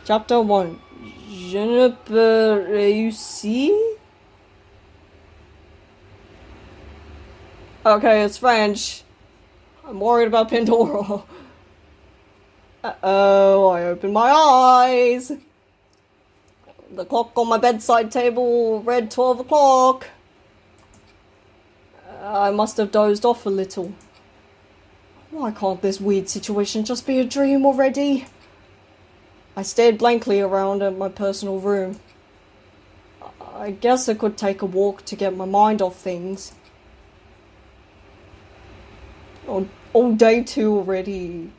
Chapter 1. Je ne peux réussir? Okay, it's French. I'm worried about Pandora. Uh-oh, I opened my eyes. The clock on my bedside table read 12 o'clock. I must have dozed off a little. Why can't this weird situation just be a dream already? I stared blankly around at my personal room. I guess I could take a walk to get my mind off things. All day 2 already.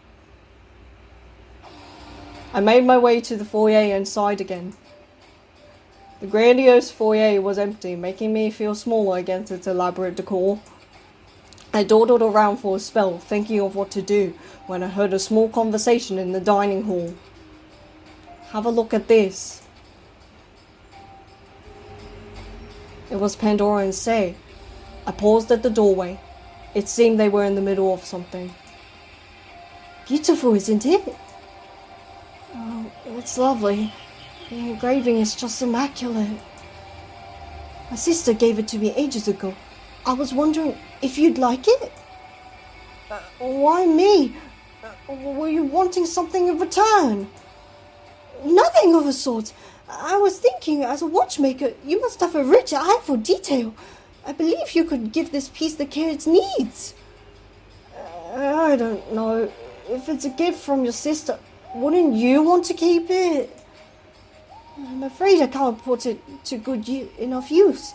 I made my way to the foyer inside again. The grandiose foyer was empty, making me feel smaller against its elaborate decor. I dawdled around for a spell, thinking of what to do, when I heard a small conversation in the dining hall. Have a look at this. It was Pandora and Say. I paused at the doorway. It seemed they were in the middle of something. Beautiful, isn't it? Oh, it's lovely. The engraving is just immaculate. My sister gave it to me ages ago. I was wondering if you'd like it? Why me? Were you wanting something in return? Nothing of the sort. I was thinking, as a watchmaker, you must have a rich eye for detail. I believe you could give this piece the care it needs. I don't know. If it's a gift from your sister, wouldn't you want to keep it? I'm afraid I can't put it to good enough use.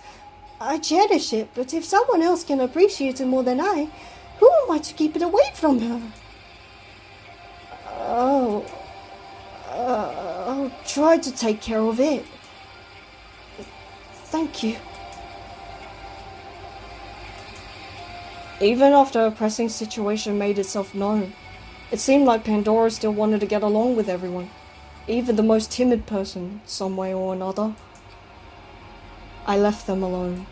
I cherish it, but if someone else can appreciate it more than I, who am I to keep it away from her? I'll try to take care of it. Thank you. Even after a pressing situation made itself known, it seemed like Pandora still wanted to get along with everyone, even the most timid person, some way or another. I left them alone.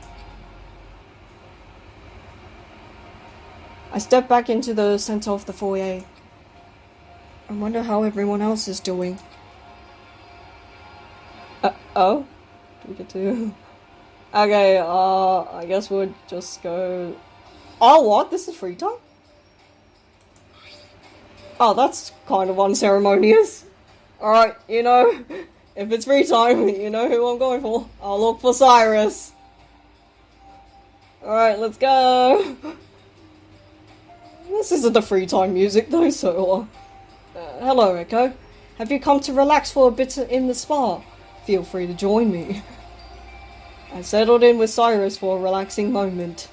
I stepped back into the center of the foyer. I wonder how everyone else is doing. Oh? Do we get to... Okay, I guess we'll just go... Oh, what? This is free time? Oh, that's kind of unceremonious. Alright, you know, if it's free time, you know who I'm going for. I'll look for Cyrus. Alright, let's go. This isn't the free time music though, so... hello, Echo. Have you come to relax for a bit in the spa? Feel free to join me. I settled in with Cyrus for a relaxing moment.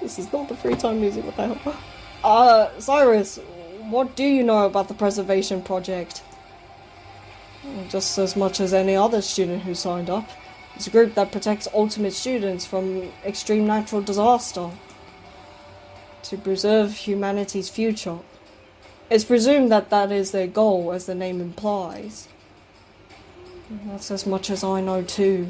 This is not the free time music, what the hell? Cyrus, what do you know about the preservation project? Just as much as any other student who signed up. It's a group that protects ultimate students from extreme natural disaster. To preserve humanity's future. It's presumed that that is their goal, as the name implies. That's as much as I know too.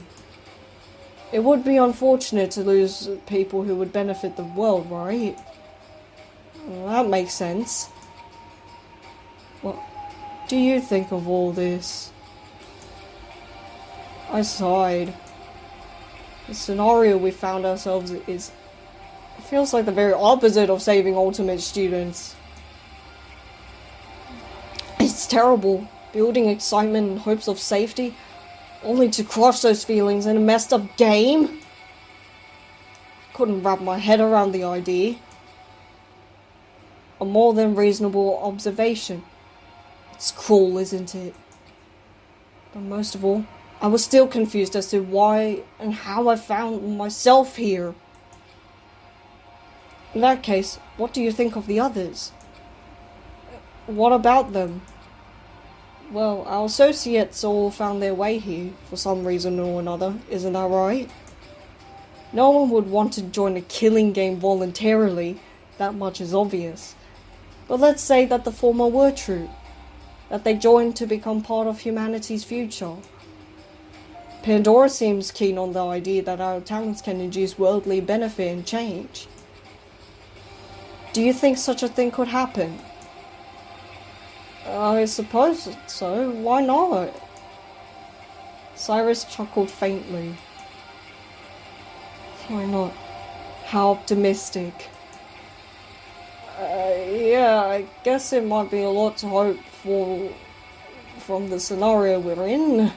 It would be unfortunate to lose people who would benefit the world, right? Well, that makes sense. What do you think of all this? I sighed. The scenario we found ourselves is... It feels like the very opposite of saving ultimate students. It's terrible. Building excitement and hopes of safety, only to crush those feelings in a messed up game? Couldn't wrap my head around the idea. A more than reasonable observation. It's cruel, isn't it? But most of all, I was still confused as to why and how I found myself here. In that case, what do you think of the others? What about them? Well, our associates all found their way here, for some reason or another, isn't that right? No one would want to join a killing game voluntarily, that much is obvious. But let's say that the former were true, that they joined to become part of humanity's future. Pandora seems keen on the idea that our talents can induce worldly benefit and change. Do you think such a thing could happen? I suppose so. Why not? Cyrus chuckled faintly. Why not? How optimistic. Yeah, I guess it might be a lot to hope for from the scenario we're in.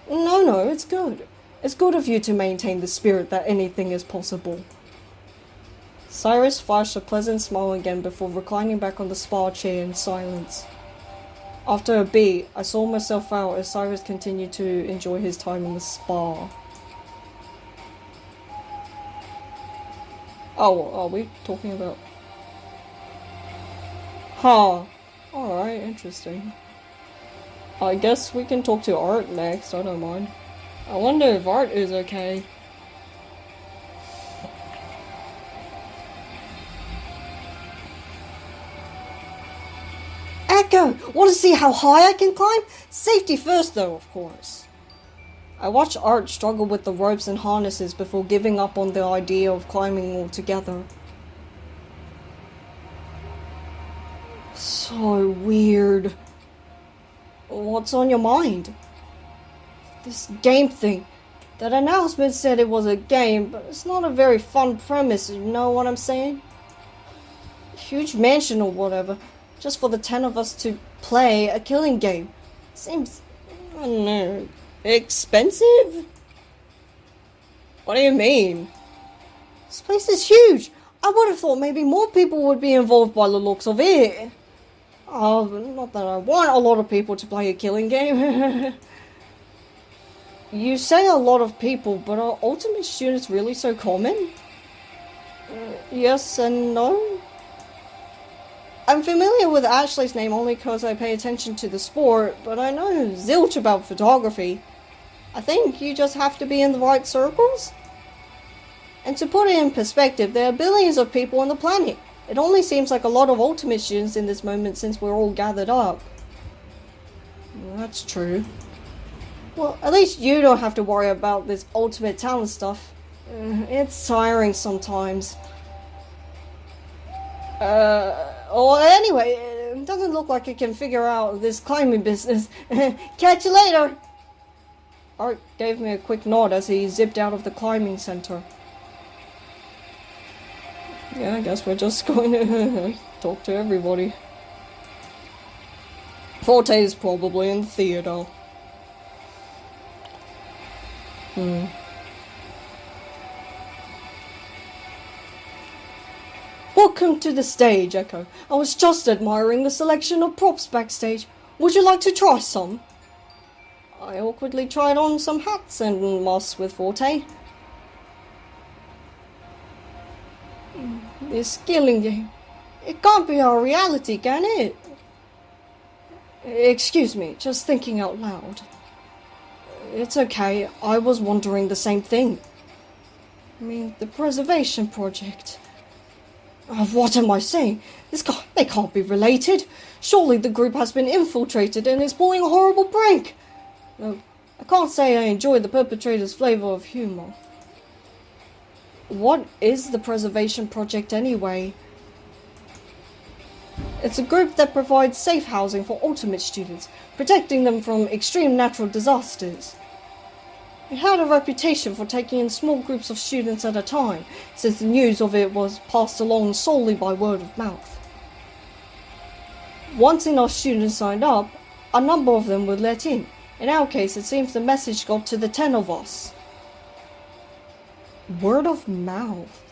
No, it's good. It's good of you to maintain the spirit that anything is possible. Cyrus flashed a pleasant smile again before reclining back on the spa chair in silence. After a beat, I saw myself out as Cyrus continued to enjoy his time in the spa. Oh, what are we talking about? Huh. Alright, interesting. I guess we can talk to Art next, I don't mind. I wonder if Art is okay. Echo! Want to see how high I can climb? Safety first though, of course. I watched Art struggle with the ropes and harnesses before giving up on the idea of climbing altogether. So weird. What's on your mind? This game thing. That announcement said it was a game, but it's not a very fun premise, you know what I'm saying? Huge mansion or whatever, just for the 10 of us to play a killing game. Seems, I don't know, expensive? What do you mean? This place is huge. I would have thought maybe more people would be involved by the looks of it. Oh, not that I want a lot of people to play a killing game. You say a lot of people, but are ultimate students really so common? Yes and no. I'm familiar with Ashley's name only because I pay attention to the sport, but I know zilch about photography. I think you just have to be in the right circles. And to put it in perspective, there are billions of people on the planet. It only seems like a lot of ultimate students in this moment since we're all gathered up. That's true. Well, at least you don't have to worry about this ultimate talent stuff. It's tiring sometimes. Well, anyway, it doesn't look like I can figure out this climbing business. Catch you later! Art gave me a quick nod as he zipped out of the climbing center. Yeah, I guess we're just going to talk to everybody. Forte is probably in the theater. Welcome to the stage, Echo. I was just admiring the selection of props backstage. Would you like to try some? I awkwardly tried on some hats and masks with Forte. This killing game. It can't be our reality, can it? Excuse me, just thinking out loud. It's okay, I was wondering the same thing. I mean, the preservation project. What am I saying? They can't be related. Surely the group has been infiltrated and is pulling a horrible prank. No, I can't say I enjoy the perpetrator's flavor of humor. What is the preservation project anyway? It's a group that provides safe housing for ultimate students, protecting them from extreme natural disasters. It had a reputation for taking in small groups of students at a time, since the news of it was passed along solely by word of mouth. Once enough students signed up, a number of them were let in. In our case, it seems the message got to the 10 of us. Word of mouth?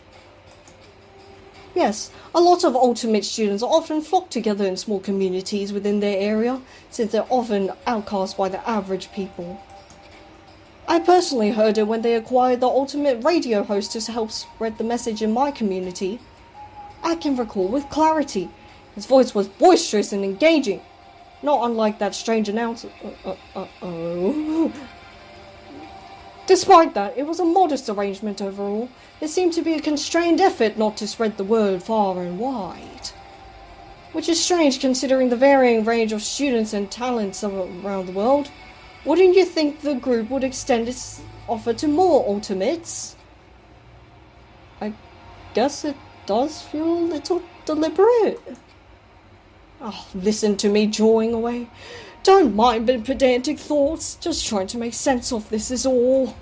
Yes, a lot of ultimate students often flock together in small communities within their area, since they're often outcast by the average people. I personally heard it when they acquired the ultimate radio host to help spread the message in my community. I can recall with clarity. His voice was boisterous and engaging, not unlike that strange announcer. Despite that, it was a modest arrangement overall. There seemed to be a constrained effort not to spread the word far and wide. Which is strange considering the varying range of students and talents around the world. Wouldn't you think the group would extend its offer to more ultimates? I guess it does feel a little deliberate. Oh, listen to me jawing away. Don't mind my pedantic thoughts. Just trying to make sense of this is all.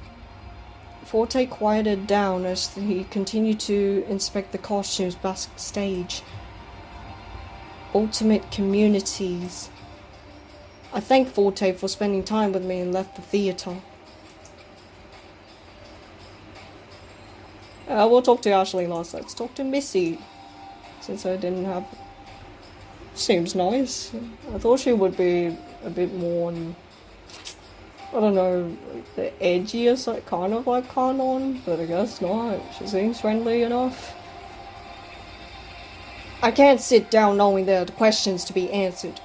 Forte quieted down as he continued to inspect the costumes backstage. Ultimate communities. I thanked Forte for spending time with me and left the theatre. We'll talk to Ashley last. Let's talk to Missy. Since I didn't have... Seems nice. I thought she would be a bit more... I don't know, the edgier side, kind of like Kanon, but I guess not. She seems friendly enough. I can't sit down knowing there are questions to be answered.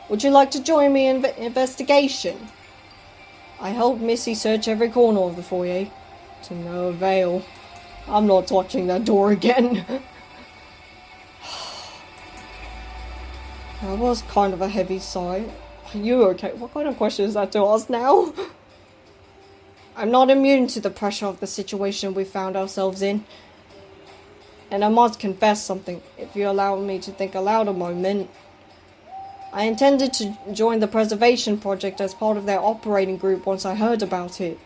Would you like to join me in investigation? I helped Missy search every corner of the foyer. To no avail. I'm not touching that door again. That was kind of a heavy sigh. Are you okay? What kind of question is that to ask now? I'm not immune to the pressure of the situation we found ourselves in. And I must confess something, if you allow me to think aloud a moment. I intended to join the preservation project as part of their operating group once I heard about it.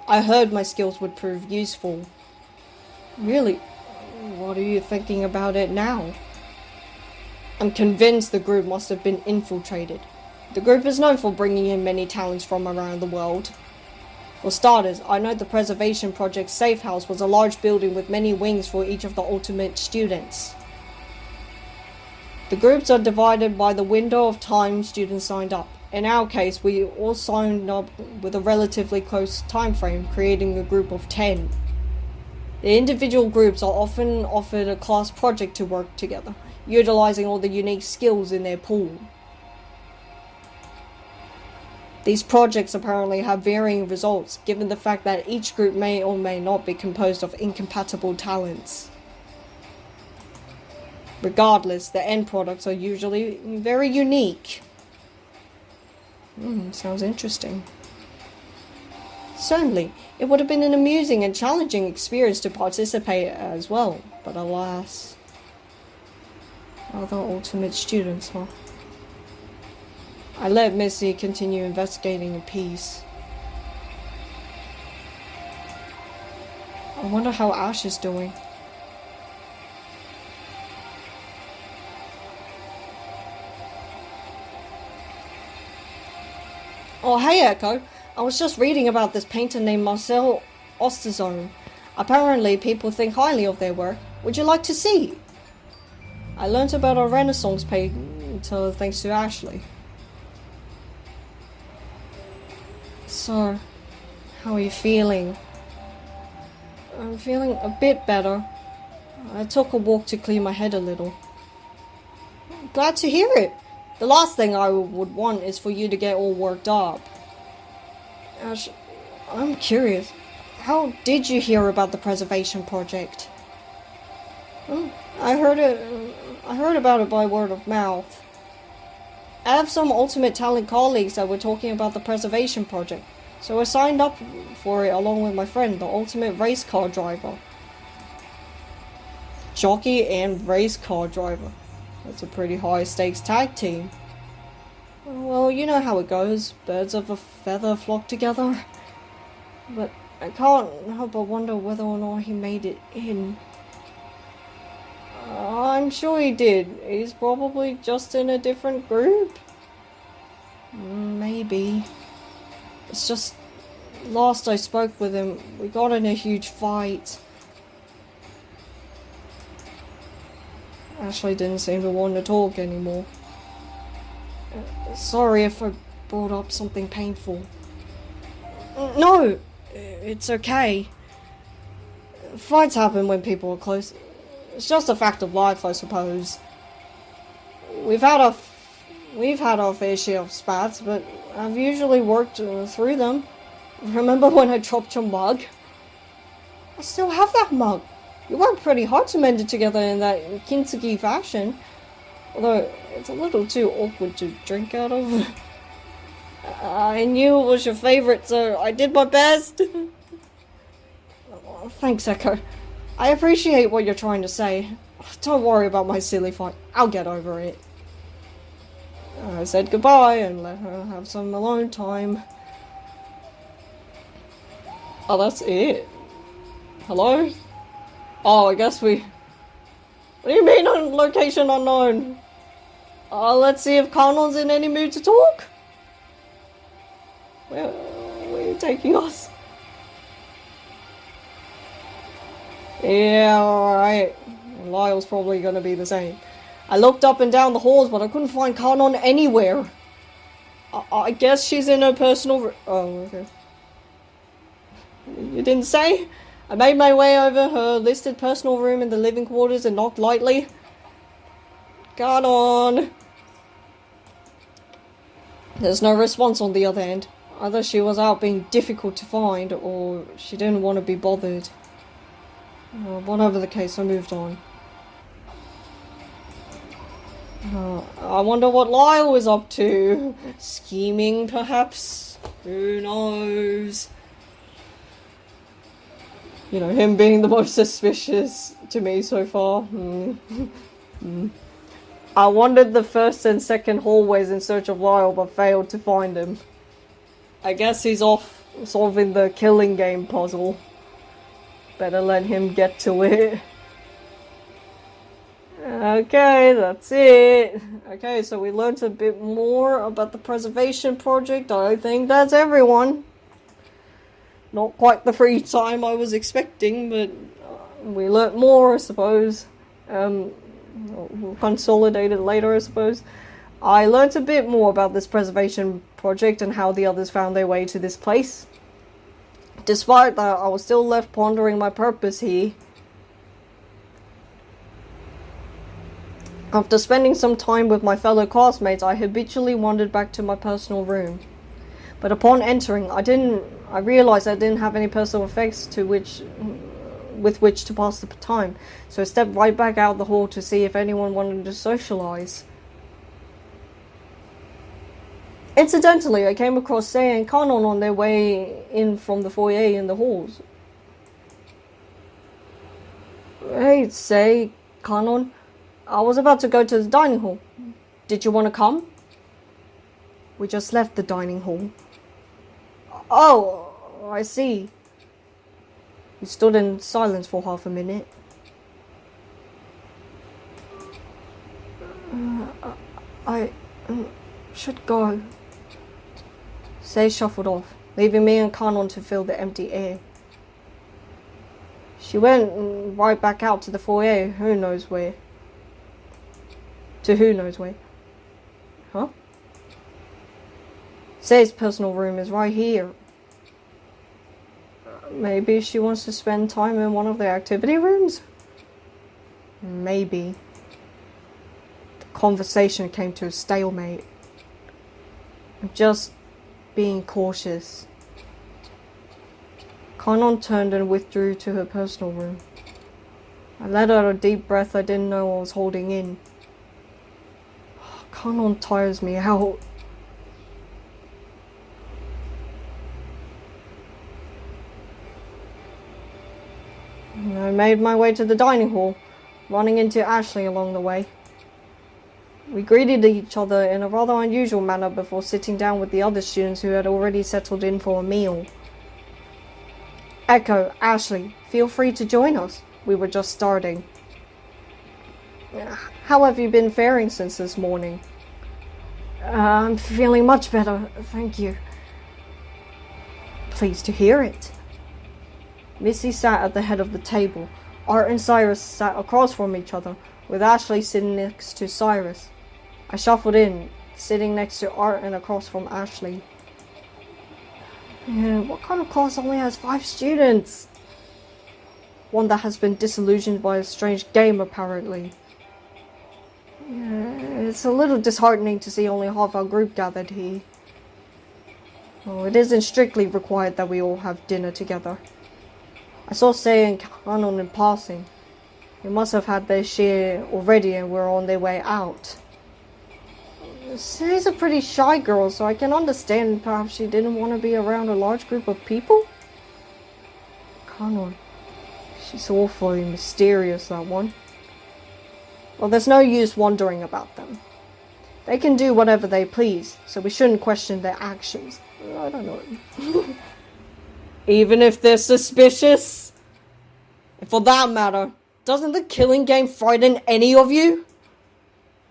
I heard my skills would prove useful. Really? What are you thinking about it now? I'm convinced the group must have been infiltrated. The group is known for bringing in many talents from around the world. For starters, I know the Preservation Project's safe house was a large building with many wings for each of the ultimate students. The groups are divided by the window of time students signed up. In our case, we all signed up with a relatively close time frame, creating a group of 10. The individual groups are often offered a class project to work together, utilizing all the unique skills in their pool. These projects apparently have varying results, given the fact that each group may or may not be composed of incompatible talents. Regardless, the end products are usually very unique. Sounds interesting. Certainly, it would have been an amusing and challenging experience to participate as well, but alas... Other ultimate students, huh? I let Missy continue investigating in peace. I wonder how Ash is doing. Oh, hey Echo. I was just reading about this painter named Marcel Osterzone. Apparently, people think highly of their work. Would you like to see? I learnt about a Renaissance painter thanks to Ashley. So, how are you feeling? I'm feeling a bit better. I took a walk to clear my head a little. Glad to hear it. The last thing I would want is for you to get all worked up. Ash, I'm curious. How did you hear about the preservation project? I heard about it by word of mouth. I have some Ultimate Talent colleagues that were talking about the preservation project, so I signed up for it along with my friend, the Ultimate Race Car Driver. Jockey and race car driver. That's a pretty high stakes tag team. Well, you know how it goes. Birds of a feather flock together. But I can't help but wonder whether or not he made it in. I'm sure he did. He's probably just in a different group. Maybe. It's just, last I spoke with him, we got in a huge fight. Ashley didn't seem to want to talk anymore. Sorry if I brought up something painful. No! It's okay. Fights happen when people are close. It's just a fact of life, I suppose. We've had our fair share of spats, but I've usually worked through them. Remember when I dropped your mug? I still have that mug. You worked pretty hard to mend it together in that kintsugi fashion. Although, it's a little too awkward to drink out of. I knew it was your favorite, so I did my best. Thanks, Echo. I appreciate what you're trying to say. Don't worry about my silly fight. I'll get over it. I said goodbye and let her have some alone time. Oh, that's it? Hello? Oh, I guess we... What do you mean on location unknown? Let's see if Kanon's in any mood to talk. Where are you taking us? Yeah, alright. Lyle's probably gonna be the same. I looked up and down the halls, but I couldn't find Kanon anywhere. I guess she's in her personal... Oh, okay. You didn't say? I made my way over her listed personal room in the living quarters and knocked lightly. Kanon! There's no response on the other end. Either she was out being difficult to find, or she didn't want to be bothered. Whatever the case, I moved on. I wonder what Lyle was up to. Scheming, perhaps? Who knows? You know, him being the most suspicious to me so far. I wandered the first and second hallways in search of Lyle, but failed to find him. I guess he's off solving the killing game puzzle. Better let him get to it. Okay, that's it. Okay, so we learned a bit more about the preservation project. I think that's everyone. Not quite the free time I was expecting, but we learnt more, I suppose. We'll consolidate it later, I suppose. I learnt a bit more about this preservation project and how the others found their way to this place. Despite that, I was still left pondering my purpose here. After spending some time with my fellow classmates, I habitually wandered back to my personal room. But upon entering, I realized I didn't have any personal effects with which to pass the time, so I stepped right back out the hall to see if anyone wanted to socialize. Incidentally, I came across Sei and Kanon on their way in from the foyer in the halls. Hey, Sei, Kanon. I was about to go to the dining hall. Did you want to come? We just left the dining hall. Oh, I see. We stood in silence for half a minute. I should go. Sei shuffled off, leaving me and Kanon to fill the empty air. She went right back out to the foyer, who knows where. To who knows where. Huh? Sei's personal room is right here. Maybe she wants to spend time in one of the activity rooms? Maybe. The conversation came to a stalemate. I'm just being cautious. Kanon turned and withdrew to her personal room. I let out a deep breath I didn't know I was holding in. Kanon tires me out. I made my way to the dining hall, running into Ashley along the way. We greeted each other in a rather unusual manner before sitting down with the other students who had already settled in for a meal. Echo, Ashley, feel free to join us. We were just starting. How have you been faring since this morning? I'm feeling much better, thank you. Pleased to hear it. Missy sat at the head of the table. Art and Cyrus sat across from each other, with Ashley sitting next to Cyrus. I shuffled in, sitting next to Art and across from Ashley. What kind of class only has 5 students? One that has been disillusioned by a strange game, apparently. It's a little disheartening to see only half our group gathered here. Well, it isn't strictly required that we all have dinner together. I saw Sei and Kanon in passing. They must have had their share already and were on their way out. Sei's a pretty shy girl, so I can understand perhaps she didn't want to be around a large group of people. Kanon. She's awfully mysterious, that one. Well, there's no use wondering about them. They can do whatever they please, so we shouldn't question their actions. I don't know. Even if they're suspicious? And for that matter, doesn't the killing game frighten any of you?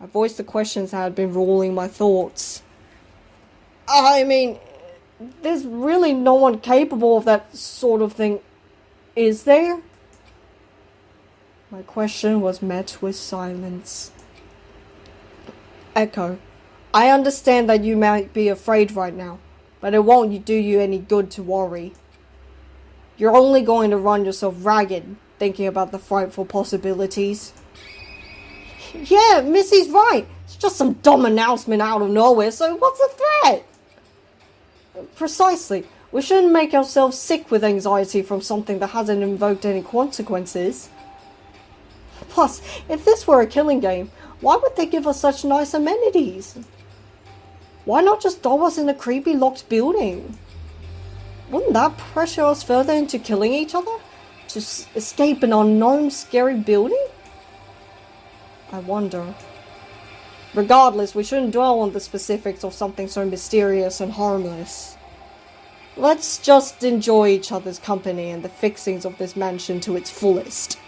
I voiced the questions that had been ruling my thoughts. I mean, there's really no one capable of that sort of thing, is there? My question was met with silence. Echo, I understand that you might be afraid right now, but it won't do you any good to worry. You're only going to run yourself ragged thinking about the frightful possibilities. Yeah, Missy's right. It's just some dumb announcement out of nowhere, so what's the threat? Precisely. We shouldn't make ourselves sick with anxiety from something that hasn't invoked any consequences. Plus, if this were a killing game, why would they give us such nice amenities? Why not just throw us in a creepy locked building? Wouldn't that pressure us further into killing each other? To escape an unknown scary building? I wonder. Regardless, we shouldn't dwell on the specifics of something so mysterious and harmless. Let's just enjoy each other's company and the fixings of this mansion to its fullest.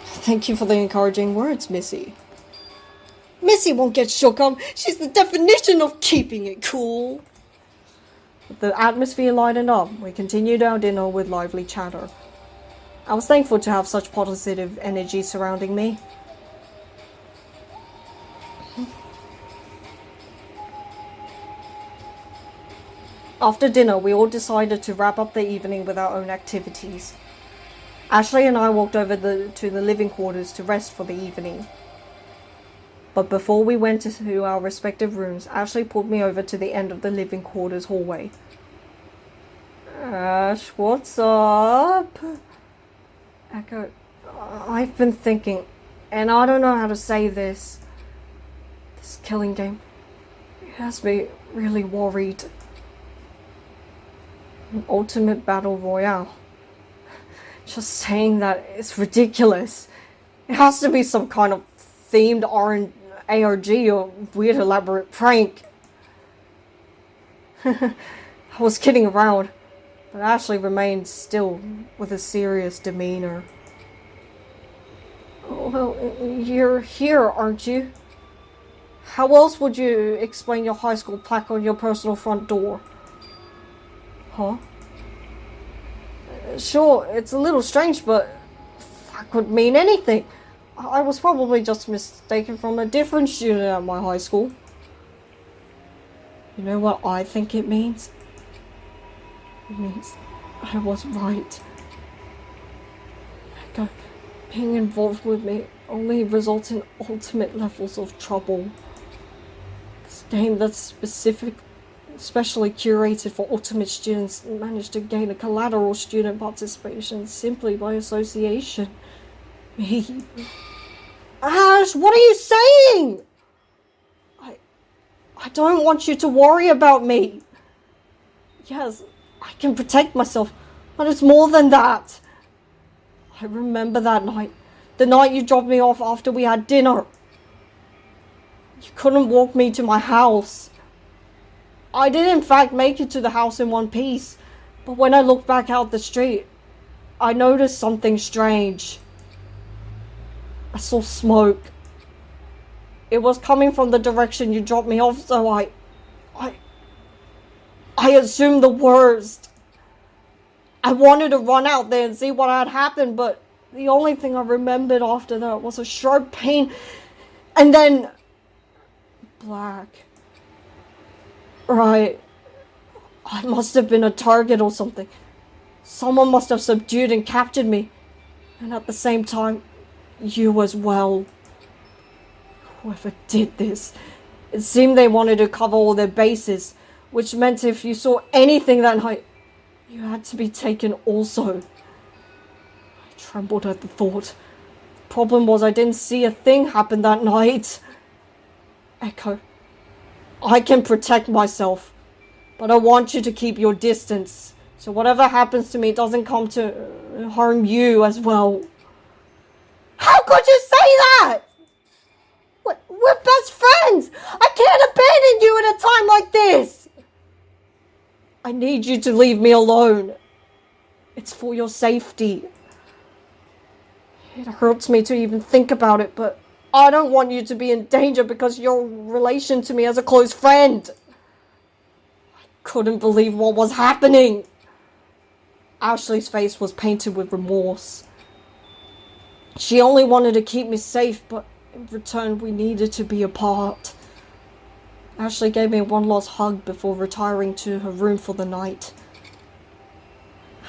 Thank you for the encouraging words, Missy. Missy won't get shook up. She's the definition of keeping it cool. With the atmosphere lightened up, we continued our dinner with lively chatter. I was thankful to have such positive energy surrounding me. After dinner, we all decided to wrap up the evening with our own activities. Ashley and I walked over to the living quarters to rest for the evening. But before we went to our respective rooms, Ashley pulled me over to the end of the living quarters hallway. Ash, what's up? Echo, I've been thinking, and I don't know how to say this. This killing game, it has me really worried. An ultimate battle royale. Just saying that is ridiculous. It has to be some kind of themed ARG or weird elaborate prank. I was kidding around, but Ashley remained still with a serious demeanor. Oh, well, you're here, aren't you? How else would you explain your high school plaque on your personal front door? Huh? Sure, it's a little strange, but that could mean anything. I was probably just mistaken from a different student at my high school. You know what I think it means? It means I was right. Being involved with me only results in ultimate levels of trouble. This game that's especially curated for ultimate students managed to gain a collateral student participation simply by association. Me. Ash, what are you saying? I don't want you to worry about me. Yes, I can protect myself, but it's more than that. I remember that night. The night you dropped me off after we had dinner. You couldn't walk me to my house. I did in fact make it to the house in one piece, but when I looked back out the street, I noticed something strange. I saw smoke. It was coming from the direction you dropped me off, so I assumed the worst. I wanted to run out there and see what had happened, but the only thing I remembered after that was a sharp pain, and then black. Right. I must have been a target or something. Someone must have subdued and captured me. And at the same time, you as well. Whoever did this, it seemed they wanted to cover all their bases, which meant if you saw anything that night, you had to be taken also. I trembled at the thought. The problem was I didn't see a thing happen that night. Echo, I can protect myself, but I want you to keep your distance, so whatever happens to me doesn't come to harm you as well. How could you say that? We're best friends! I can't abandon you at a time like this! I need you to leave me alone. It's for your safety. It hurts me to even think about it, but I don't want you to be in danger because of your relation to me as a close friend. I couldn't believe what was happening. Ashley's face was painted with remorse. She only wanted to keep me safe, but in return we needed to be apart. Ashley gave me one last hug before retiring to her room for the night.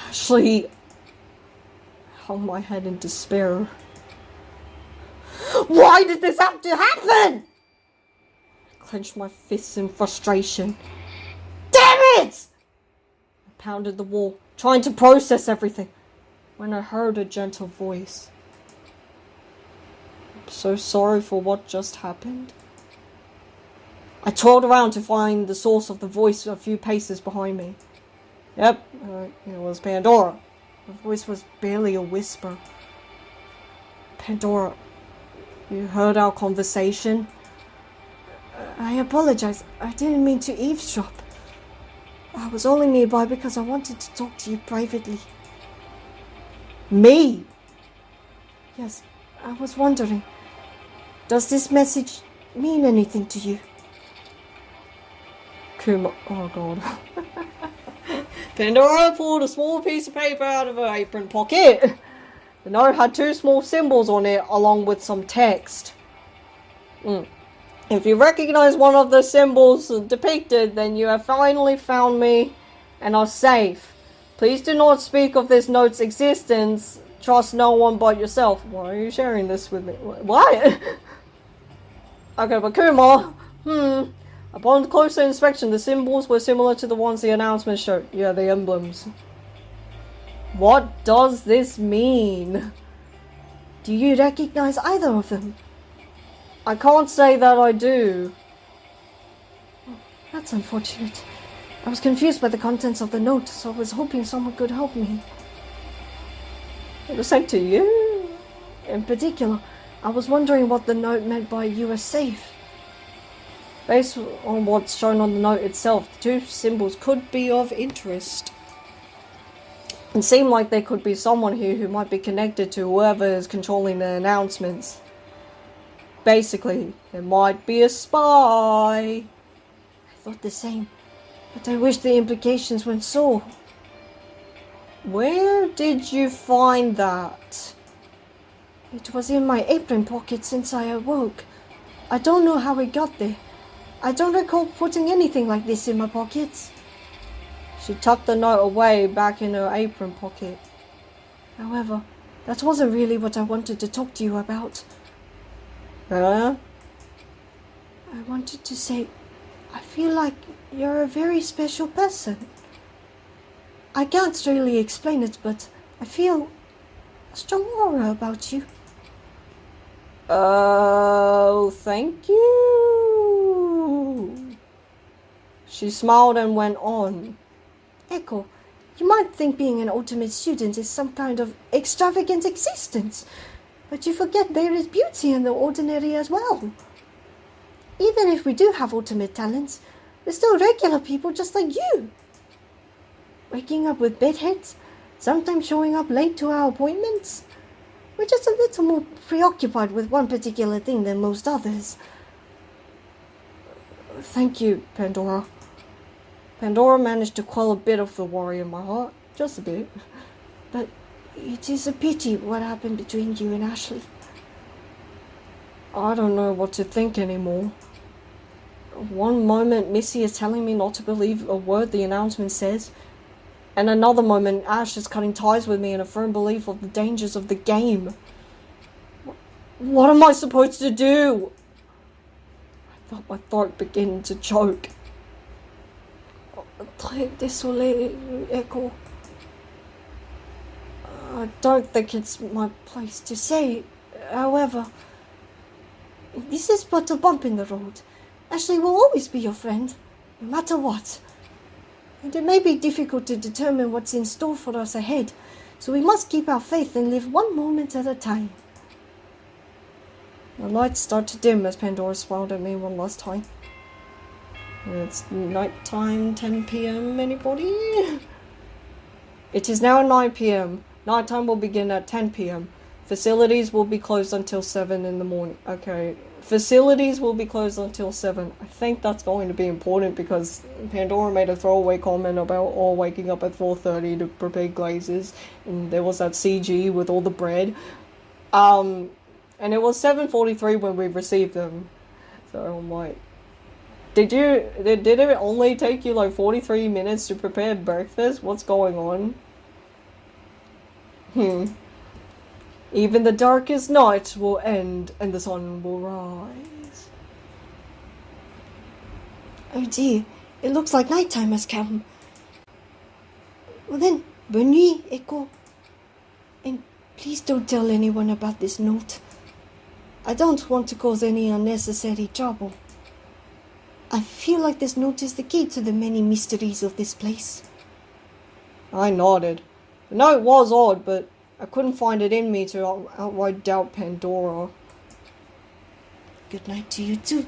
Ashley... I hung my head in despair. Why did this have to happen? I clenched my fists in frustration. Damn it! I pounded the wall, trying to process everything, when I heard a gentle voice. I'm so sorry for what just happened. I twirled around to find the source of the voice a few paces behind me. Yep, it was Pandora. The voice was barely a whisper. Pandora, you heard our conversation? I apologize. I didn't mean to eavesdrop. I was only nearby because I wanted to talk to you privately. Me? Yes, I was wondering. Does this message mean anything to you? Kuma, oh god. Pandora pulled a small piece of paper out of her apron pocket. The note had 2 small symbols on it along with some text. If you recognize one of the symbols depicted, then you have finally found me and are safe. Please do not speak of this note's existence. Trust no one but yourself. Why are you sharing this with me? What? Okay, but Kuma, upon closer inspection, the symbols were similar to the ones the announcement showed. Yeah, the emblems. What does this mean? Do you recognize either of them? I can't say that I do. That's unfortunate. I was confused by the contents of the note, so I was hoping someone could help me. It was sent to you? In particular, I was wondering what the note meant by "you are safe." Based on what's shown on the note itself, the 2 symbols could be of interest. It seemed like there could be someone here who might be connected to whoever is controlling the announcements. Basically, it might be a spy. I thought the same, but I wish the implications weren't so. Where did you find that? It was in my apron pocket since I awoke. I don't know how it got there. I don't recall putting anything like this in my pockets. She tucked the note away back in her apron pocket. However, that wasn't really what I wanted to talk to you about. Huh? I wanted to say, I feel like you're a very special person. I can't really explain it, but I feel a strong aura about you. Oh, thank you. She smiled and went on. Echo, you might think being an ultimate student is some kind of extravagant existence, but you forget there is beauty in the ordinary as well. Even if we do have ultimate talents, we're still regular people just like you. Waking up with bedheads, sometimes showing up late to our appointments. We're just a little more preoccupied with one particular thing than most others. Thank you, Pandora. Pandora managed to quell a bit of the worry in my heart. Just a bit. But it is a pity what happened between you and Ashley. I don't know what to think anymore. One moment Missy is telling me not to believe a word the announcement says, and another moment Ash is cutting ties with me in a firm belief of the dangers of the game. What am I supposed to do? I felt my throat begin to choke. Très désolé, Echo. I don't think it's my place to say. However, this is but a bump in the road. Ashley will always be your friend, no matter what. And it may be difficult to determine what's in store for us ahead, so we must keep our faith and live one moment at a time. The lights start to dim as Pandora smiled at me one last time. It's nighttime, 10 p.m. Anybody? It is now 9 p.m. Nighttime will begin at 10 p.m. Facilities will be closed until 7 in the morning. Okay. Facilities will be closed until 7. I think that's going to be important because Pandora made a throwaway comment about all waking up at 4:30 to prepare glazes. And there was that CG with all the bread. And it was 7:43 when we received them. So I'm like, did it only take you like 43 minutes to prepare breakfast? What's going on? Even the darkest night will end and the sun will rise. Oh dear, it looks like nighttime has come. Well then, bonne nuit, Echo. And please don't tell anyone about this note. I don't want to cause any unnecessary trouble. I feel like this note is the key to the many mysteries of this place. I nodded. The note was odd, but I couldn't find it in me to outright doubt Pandora. Good night to you too.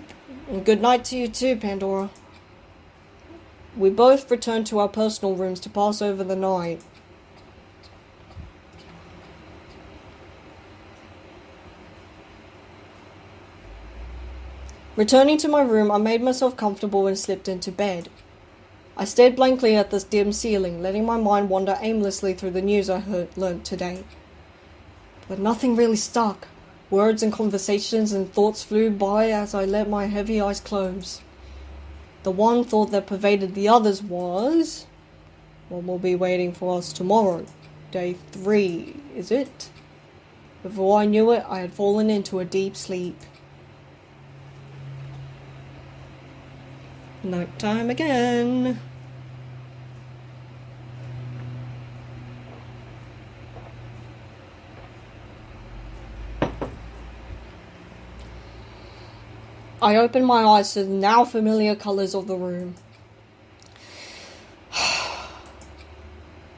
And good night to you too, Pandora. We both returned to our personal rooms to pass over the night. Returning to my room, I made myself comfortable and slipped into bed. I stared blankly at the dim ceiling, letting my mind wander aimlessly through the news I learnt today. But nothing really stuck. Words and conversations and thoughts flew by as I let my heavy eyes close. The one thought that pervaded the others was, what will be waiting for us tomorrow? Day 3, is it? Before I knew it, I had fallen into a deep sleep. Nighttime again. I opened my eyes to the now familiar colors of the room.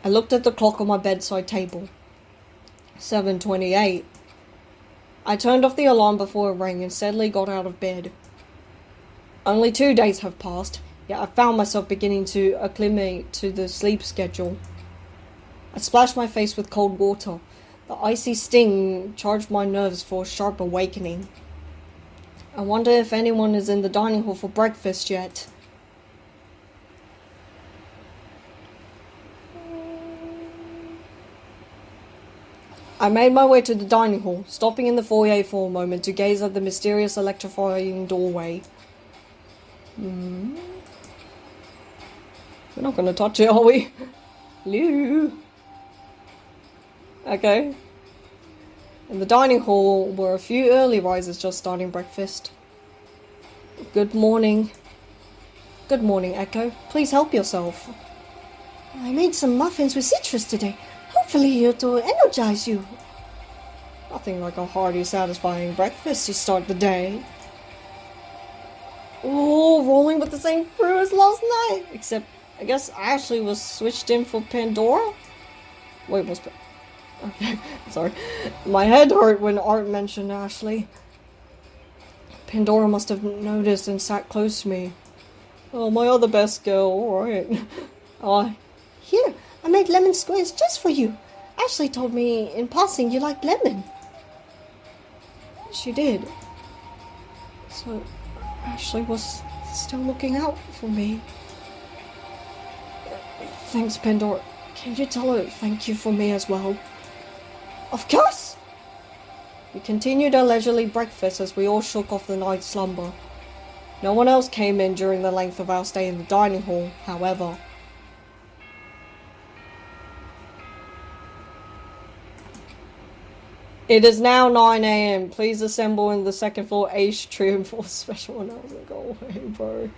I looked at the clock on my bedside table. 7:28. I turned off the alarm before it rang and steadily got out of bed. Only 2 days have passed, yet I found myself beginning to acclimate to the sleep schedule. I splashed my face with cold water. The icy sting charged my nerves for a sharp awakening. I wonder if anyone is in the dining hall for breakfast yet. I made my way to the dining hall, stopping in the foyer for a moment to gaze at the mysterious electrifying doorway. We're not going to touch it, are we? Hello? Okay. In the dining hall were a few early risers just starting breakfast. Good morning. Good morning, Echo. Please help yourself. I made some muffins with citrus today. Hopefully it'll energize you. Nothing like a hearty, satisfying breakfast to start the day. Oh, rolling with the same crew as last night. Except, I guess Ashley was switched in for Pandora? Wait, okay, sorry. My head hurt when Art mentioned Ashley. Pandora must have noticed and sat close to me. Oh, my other best girl, alright. Here, I made lemon squares just for you. Ashley told me in passing you like lemon. She did. So, Ashley was still looking out for me. Thanks, Pandora. Can you tell her thank you for me as well? Of course! We continued our leisurely breakfast as we all shook off the night's slumber. No one else came in during the length of our stay in the dining hall, however. It is now 9 a.m. Please assemble in the second floor atrium for special announcement. Go away, bro.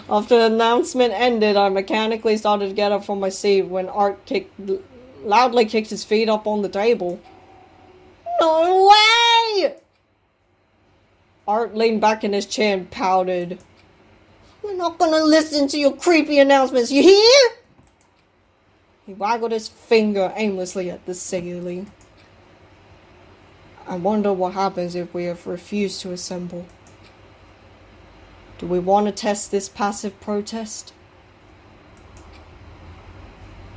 After the announcement ended, I mechanically started to get up from my seat when Art loudly kicked his feet up on the table. No way! Art leaned back in his chair and pouted. We're not gonna listen to your creepy announcements, you hear? He waggled his finger aimlessly at the ceiling. I wonder what happens if we have refused to assemble. Do we want to test this passive protest?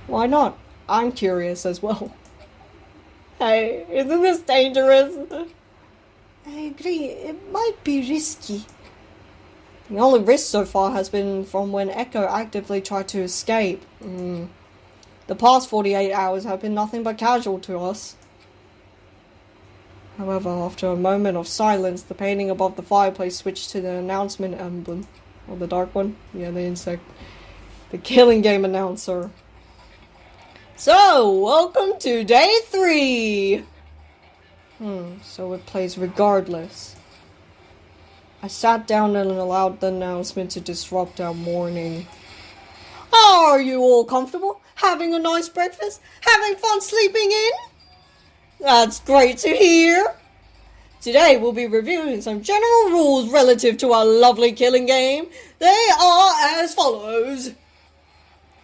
Why not? I'm curious as well. Hey, isn't this dangerous? I agree, it might be risky. The only risk so far has been from when Echo actively tried to escape. The past 48 hours have been nothing but casual to us. However, after a moment of silence, the painting above the fireplace switched to the announcement emblem. Or the dark one? Yeah, the insect. The killing game announcer. So, welcome to day 3! So it plays regardless. I sat down and allowed the announcement to disrupt our morning. Are you all comfortable? Having a nice breakfast? Having fun sleeping in? That's great to hear! Today we'll be reviewing some general rules relative to our lovely killing game. They are as follows.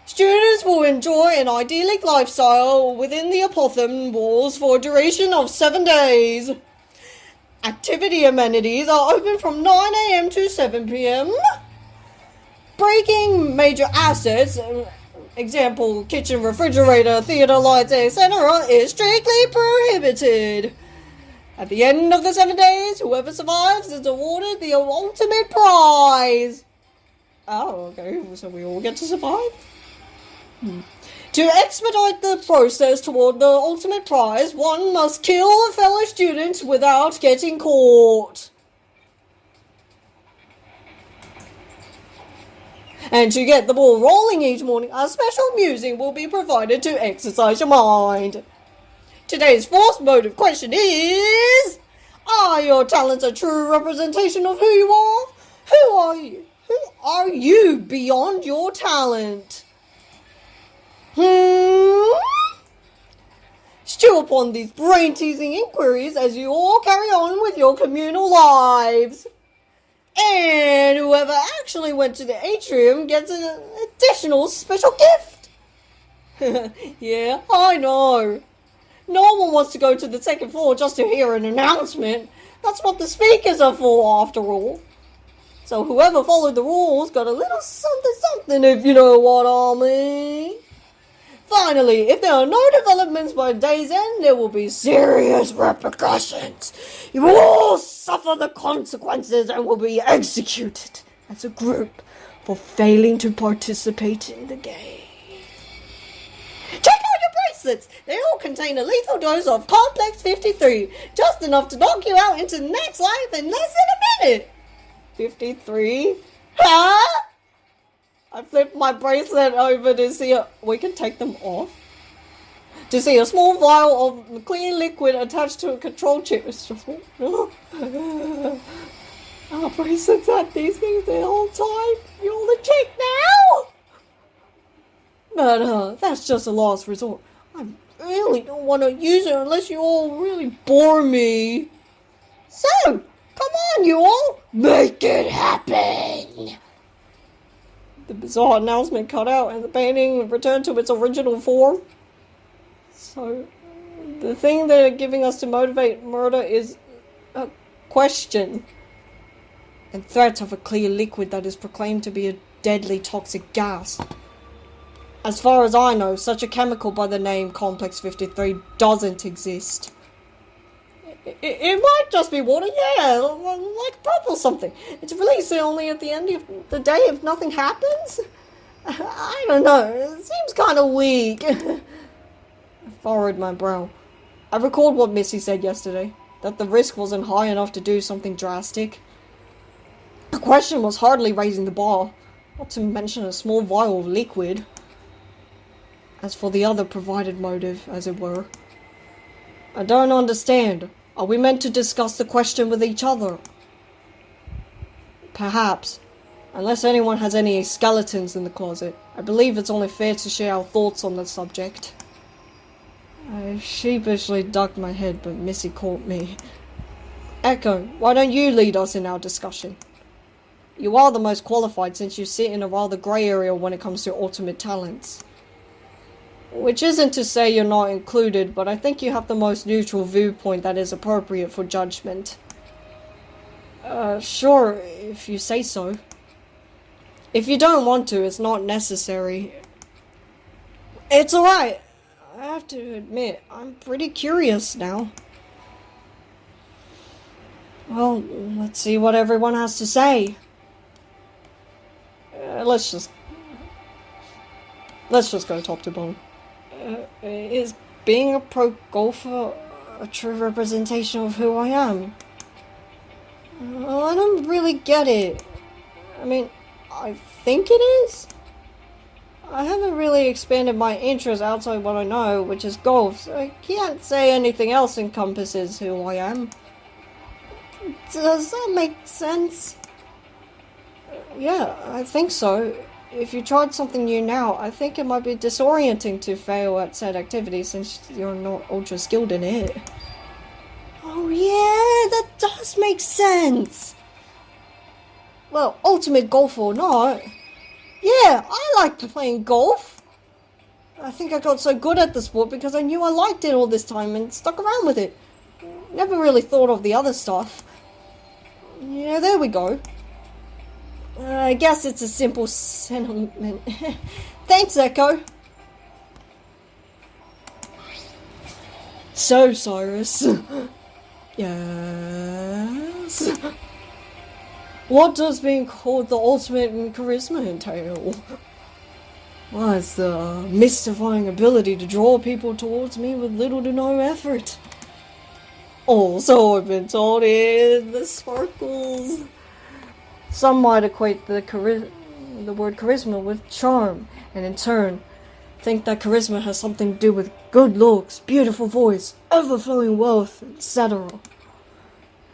Students will enjoy an idyllic lifestyle within the Apothem walls for a duration of 7 days. Activity amenities are open from 9 AM to 7 PM. Breaking major assets, example kitchen, refrigerator, theater lights, etc., is strictly prohibited. At the end of the 7 days, whoever survives is awarded the ultimate prize. Oh, okay, so we all get to survive? To expedite the process toward the ultimate prize, one must kill a fellow student without getting caught. And to get the ball rolling each morning, a special music will be provided to exercise your mind. Today's forced motive question is, are your talents a true representation of who you are? Who are you? Who are you beyond your talent? Stew upon these brain-teasing inquiries as you all carry on with your communal lives. And whoever actually went to the atrium gets an additional special gift. Yeah, I know. No one wants to go to the second floor just to hear an announcement. That's what the speakers are for, after all. So whoever followed the rules got a little something, if you know what I mean. Finally, if there are no developments by day's end, there will be serious repercussions. You will all suffer the consequences and will be executed as a group for failing to participate in the game. Check out your bracelets! They all contain a lethal dose of Complex 53, just enough to knock you out into the next life in less than a minute. 53? Huh? I flipped my bracelet over to see we can take them off. To see a small vial of clear liquid attached to a control chip. It's just our bracelets had these things the whole time. You're the chick now? But that's just a last resort. I really don't want to use it unless you all really bore me. So, come on you all, make it happen. The bizarre announcement cut out and the painting returned to its original form. So, the thing they're giving us to motivate murder is a question. And threat of a clear liquid that is proclaimed to be a deadly toxic gas. As far as I know, such a chemical by the name Complex 53 doesn't exist. It might just be water, yeah, like pop or something. It's released only at the end of the day if nothing happens? I don't know, it seems kind of weak. I furrowed my brow. I recalled what Missy said yesterday, that the risk wasn't high enough to do something drastic. The question was hardly raising the bar, not to mention a small vial of liquid. As for the other provided motive, as it were, I don't understand. Are we meant to discuss the question with each other? Perhaps. Unless anyone has any skeletons in the closet. I believe it's only fair to share our thoughts on the subject. I sheepishly ducked my head, but Missy caught me. Echo, why don't you lead us in our discussion? You are the most qualified since you sit in a rather grey area when it comes to ultimate talents. Which isn't to say you're not included, but I think you have the most neutral viewpoint that is appropriate for judgment. Sure, if you say so. If you don't want to, it's not necessary. It's alright. I have to admit, I'm pretty curious now. Well, let's see what everyone has to say. Let's just go top to bottom. Is being a pro golfer a true representation of who I am? Well, I don't really get it. I mean, I think it is. I haven't really expanded my interests outside what I know, which is golf, so I can't say anything else encompasses who I am. Does that make sense? Yeah, I think so. If you tried something new now, I think it might be disorienting to fail at said activity since you're not ultra skilled in it. Oh yeah, that does make sense! Well, ultimate golf or not, yeah, I liked playing golf. I think I got so good at the sport because I knew I liked it all this time and stuck around with it. Never really thought of the other stuff. Yeah, there we go. I guess it's a simple sentiment. Thanks, Echo. So, Cyrus. Yes? What does being called the ultimate in charisma entail? Well, it's the mystifying ability to draw people towards me with little to no effort. Also, I've been told in the sparkles. Some might equate the word charisma with charm, and in turn, think that charisma has something to do with good looks, beautiful voice, overflowing wealth, etc.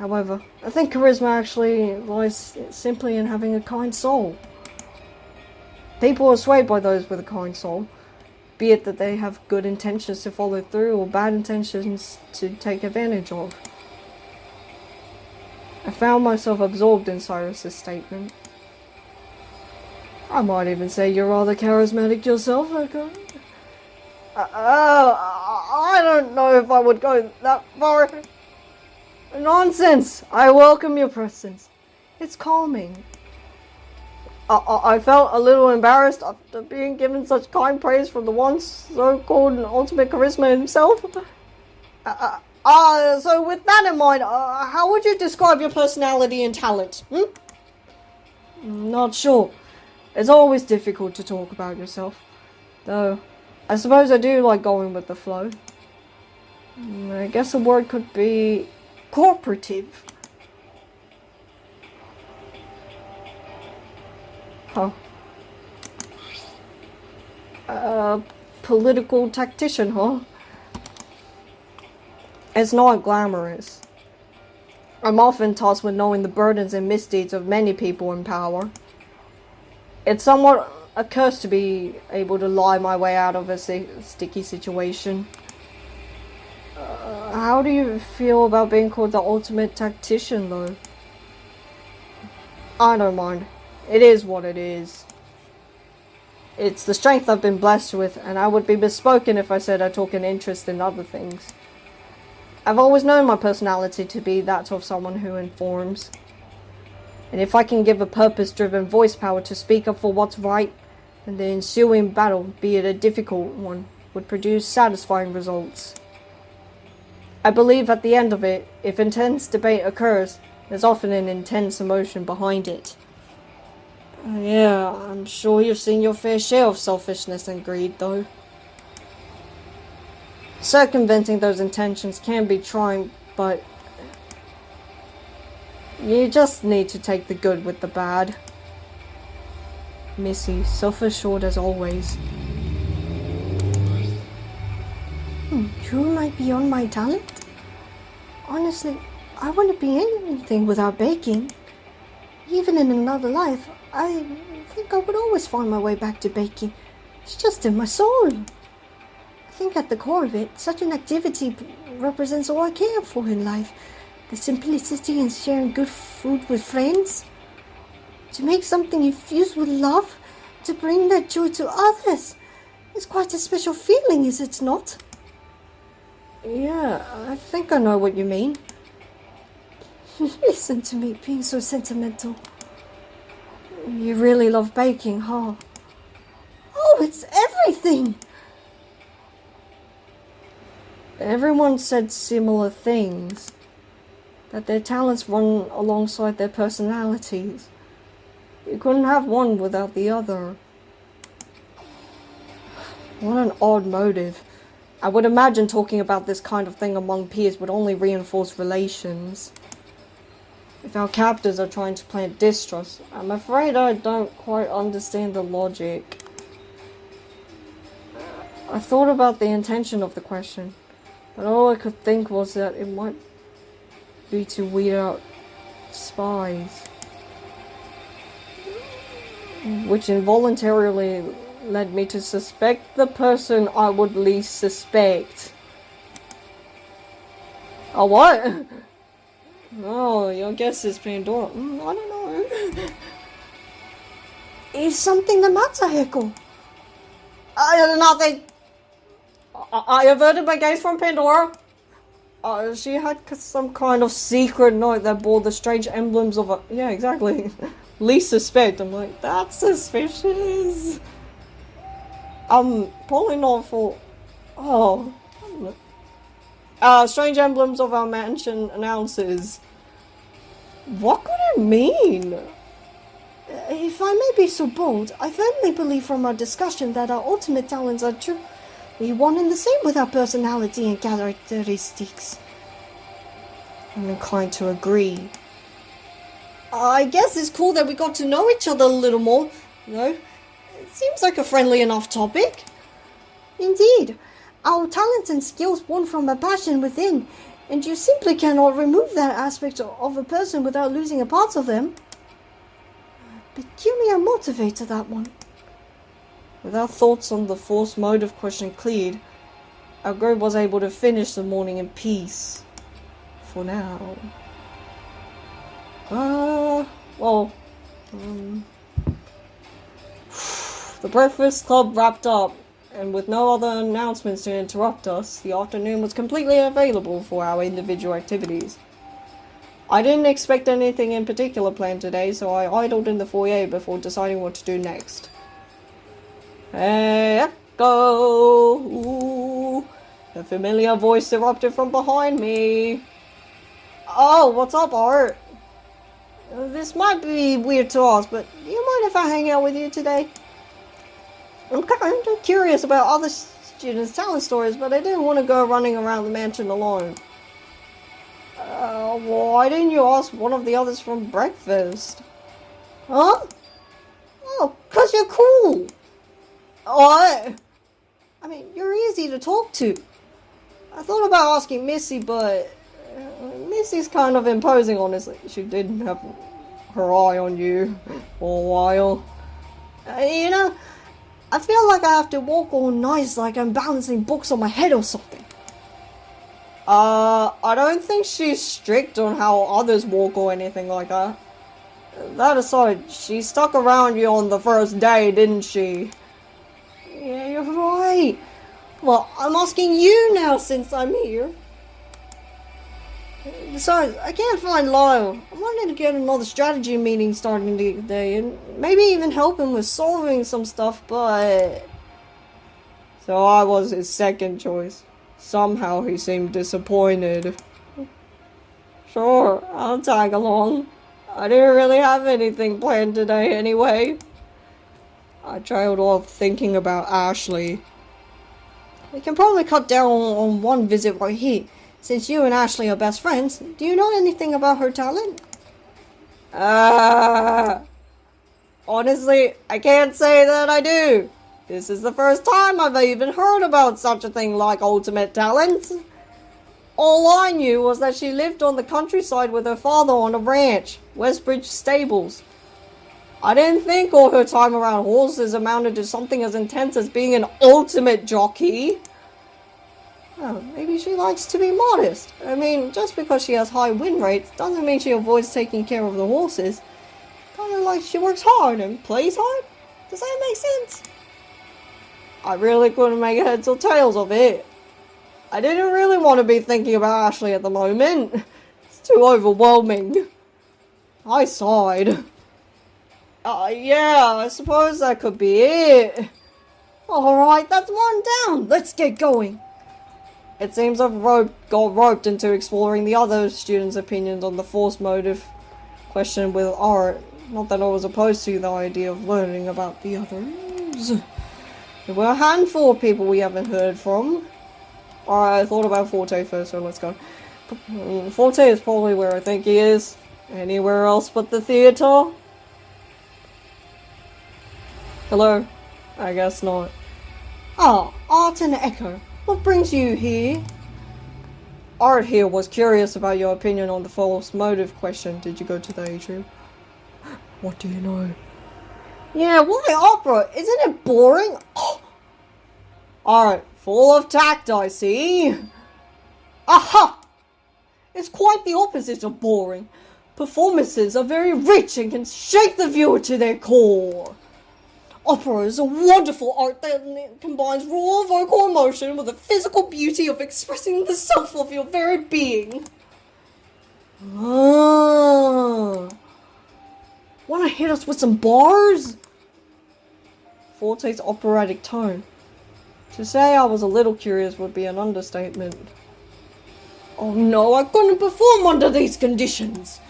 However, I think charisma actually lies simply in having a kind soul. People are swayed by those with a kind soul, be it that they have good intentions to follow through or bad intentions to take advantage of. I found myself absorbed in Cyrus's statement. I might even say you're rather charismatic yourself, Echo. I don't know if I would go that far. Nonsense! I welcome your presence. It's calming. I felt a little embarrassed after being given such kind praise from the once so-called ultimate charisma himself. So with that in mind, how would you describe your personality and talent? Not sure. It's always difficult to talk about yourself. Though, I suppose I do like going with the flow. I guess a word could be cooperative. Huh. Political tactician, huh? It's not glamorous. I'm often tasked with knowing the burdens and misdeeds of many people in power. It's somewhat a curse to be able to lie my way out of a sticky situation. How do you feel about being called the ultimate tactician, though? I don't mind. It is what it is. It's the strength I've been blessed with, and I would be misspoken if I said I took an interest in other things. I've always known my personality to be that of someone who informs. And if I can give a purpose-driven voice power to speak up for what's right, then the ensuing battle, be it a difficult one, would produce satisfying results. I believe at the end of it, if intense debate occurs, there's often an intense emotion behind it. Yeah, I'm sure you've seen your fair share of selfishness and greed, though. Circumventing those intentions can be trying, but you just need to take the good with the bad. Missy, self-assured as always. You might be on my talent. Honestly, I wouldn't be anything without baking. Even in another life, I think I would always find my way back to baking. It's just in my soul. I think at the core of it, such an activity represents all I care for in life. The simplicity in sharing good food with friends. To make something infused with love, to bring that joy to others. It's quite a special feeling, is it not? Yeah, I think I know what you mean. Listen to me being so sentimental. You really love baking, huh? Oh, it's everything! Everyone said similar things. That their talents run alongside their personalities. You couldn't have one without the other. What an odd motive. I would imagine talking about this kind of thing among peers would only reinforce relations. If our captors are trying to plant distrust, I'm afraid I don't quite understand the logic. I thought about the intention of the question, but all I could think was that it might be to weed out spies. Which involuntarily led me to suspect the person I would least suspect. Oh, what? Oh, your guess is Pandora. I don't know. Is something the matter, Heckle? Nothing. I averted my gaze from Pandora. She had some kind of secret note that bore the strange emblems of a... Yeah, exactly. Least suspect. I'm like, that's suspicious. Probably not for... Oh. Strange emblems of our mansion announces. What could it mean? If I may be so bold, I firmly believe from our discussion that our ultimate talents are truly one and the same with our personality and characteristics. I'm inclined to agree. I guess it's cool that we got to know each other a little more, no? It seems like a friendly enough topic. Indeed. Our talents and skills born from a passion within, and you simply cannot remove that aspect of a person without losing a part of them. Peculiar motivator, that one. With our thoughts on the forced motive question cleared, our group was able to finish the morning in peace. For now. The breakfast club wrapped up, and with no other announcements to interrupt us, the afternoon was completely available for our individual activities. I didn't expect anything in particular planned today, so I idled in the foyer before deciding what to do next. Hey, Echo! Ooh, a familiar voice erupted from behind me. Oh, what's up, Art? This might be weird to ask, but do you mind if I hang out with you today? I'm kind of curious about other students' talent stories, but I didn't want to go running around the mansion alone. Why didn't you ask one of the others from breakfast? Huh? Oh, 'cause you're cool. What? I mean, you're easy to talk to. I thought about asking Missy, but Missy's kind of imposing, honestly. She did have her eye on you for a while. You know, I feel like I have to walk all nice like I'm balancing books on my head or something. I don't think she's strict on how others walk or anything like that. That aside, she stuck around you on the first day, didn't she? Yeah, you're right. Well, I'm asking you now since I'm here. Besides, I can't find Lyle. I wanted to get another strategy meeting starting today and maybe even help him with solving some stuff, but... So I was his second choice. Somehow he seemed disappointed. Sure, I'll tag along. I didn't really have anything planned today anyway. I trailed off thinking about Ashley. We can probably cut down on one visit right here. Since you and Ashley are best friends, do you know anything about her talent? Honestly, I can't say that I do. This is the first time I've even heard about such a thing like ultimate talents. All I knew was that she lived on the countryside with her father on a ranch, Westbridge Stables. I didn't think all her time around horses amounted to something as intense as being an ultimate jockey. Oh, maybe she likes to be modest. I mean, just because she has high win rates doesn't mean she avoids taking care of the horses. Kinda like she works hard and plays hard. Does that make sense? I really couldn't make heads or tails of it. I didn't really want to be thinking about Ashley at the moment. It's too overwhelming. I sighed. Yeah, I suppose that could be it. Alright, that's one down. Let's get going. It seems I've got roped into exploring the other students' opinions on the force motive question with art. Not that I was opposed to the idea of learning about the others. There were a handful of people we haven't heard from. Alright, I thought about Forte first, so let's go. Forte is probably where I think he is. Anywhere else but the theater? Hello? I guess not. Ah, Art and Echo. What brings you here? Art here was curious about your opinion on the false motive question. Did you go to the atrium? What do you know? Yeah, why opera? Isn't it boring? Oh. Art, full of tact, I see. Aha! It's quite the opposite of boring. Performances are very rich and can shake the viewer to their core. Opera is a wonderful art that combines raw vocal emotion with the physical beauty of expressing the self of your very being. Ah. Wanna hit us with some bars? Forte's operatic tone. To say I was a little curious would be an understatement. Oh no, I couldn't perform under these conditions.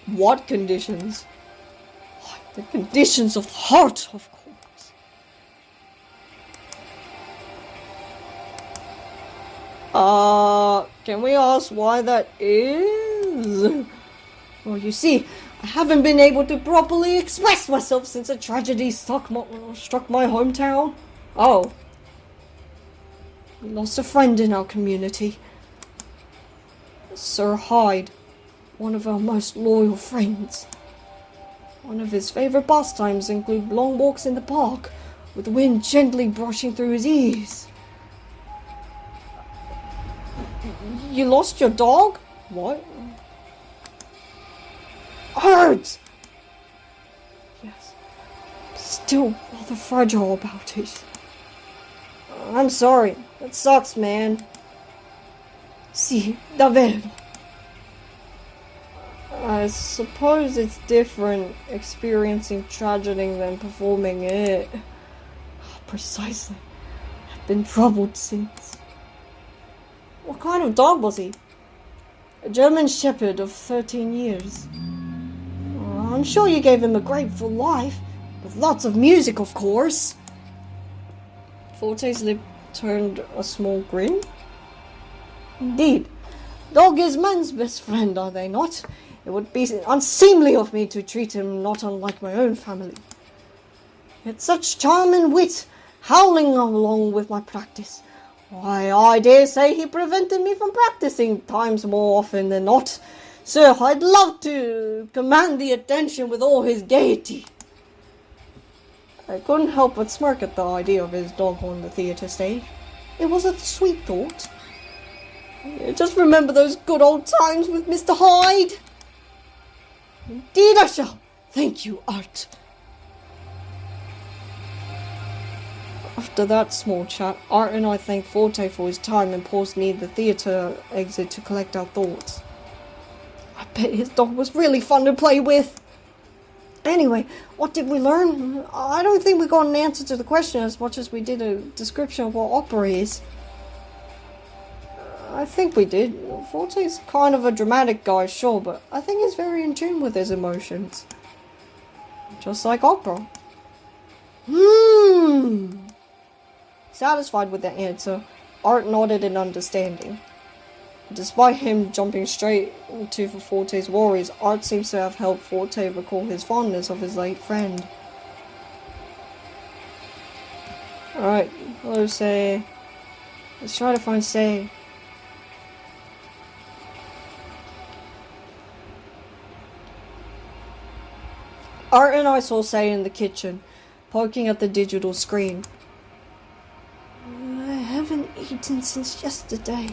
What conditions? The conditions of the heart, of course. Can we ask why that is? Well, you see, I haven't been able to properly express myself since a tragedy struck my hometown. Oh. We lost a friend in our community. Sir Hyde, one of our most loyal friends. One of his favorite pastimes include long walks in the park, with the wind gently brushing through his ears. You lost your dog? What? Hurts! Yes. Still rather fragile about it. I'm sorry. That sucks, man. Si, davvero. I suppose it's different experiencing tragedy than performing it. Precisely. I've been troubled since. What kind of dog was he? A German Shepherd of 13 years. I'm sure you gave him a grateful life, with lots of music, of course. Forte's lip turned a small grin. Indeed. Dog is man's best friend, are they not? It would be unseemly of me to treat him not unlike my own family. Yet such charm and wit, howling along with my practice. Why, I dare say he prevented me from practicing times more often than not. Sir, I'd love to command the attention with all his gaiety. I couldn't help but smirk at the idea of his dog on the theatre stage. It was a sweet thought. Just remember those good old times with Mr. Hyde. Indeed I shall. Thank you, Art. After that small chat, Art and I thanked Forte for his time and paused near the theatre exit to collect our thoughts. I bet his dog was really fun to play with. Anyway, what did we learn? I don't think we got an answer to the question as much as we did a description of what opera is. I think we did. Forte's kind of a dramatic guy, sure, but I think he's very in tune with his emotions. Just like opera. Satisfied with the answer, Art nodded in understanding. Despite him jumping straight to Forte's worries, Art seems to have helped Forte recall his fondness of his late friend. Alright, hello, Say. Let's try to find Say. Art and I saw Say in the kitchen, poking at the digital screen. I haven't eaten since yesterday.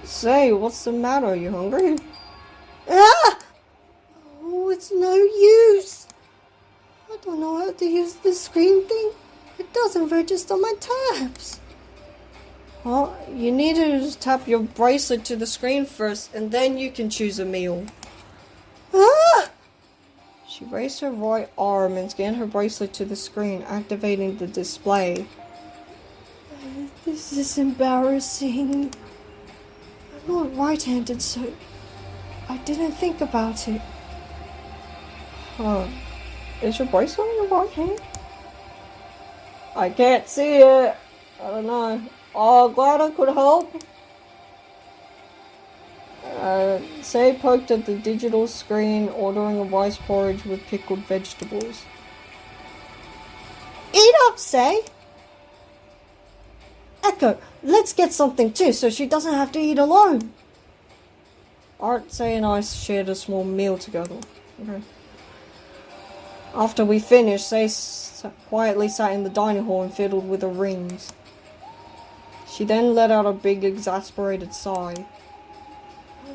Say, what's the matter? Are you hungry? Ah! Oh, it's no use. I don't know how to use the screen thing. It doesn't register my taps. Well, you need to just tap your bracelet to the screen first, and then you can choose a meal. Ah! She raised her right arm and scanned her bracelet to the screen, activating the display. This is embarrassing. I'm not right-handed, so I didn't think about it. Huh. Is your bracelet on your right hand? I can't see it. I don't know. Oh, glad I could help. Say poked at the digital screen, ordering a rice porridge with pickled vegetables. Eat up, Say! Echo, let's get something too, so she doesn't have to eat alone. Art, Say, and I shared a small meal together. Okay. After we finished, Say quietly sat in the dining hall and fiddled with her rings. She then let out a big, exasperated sigh.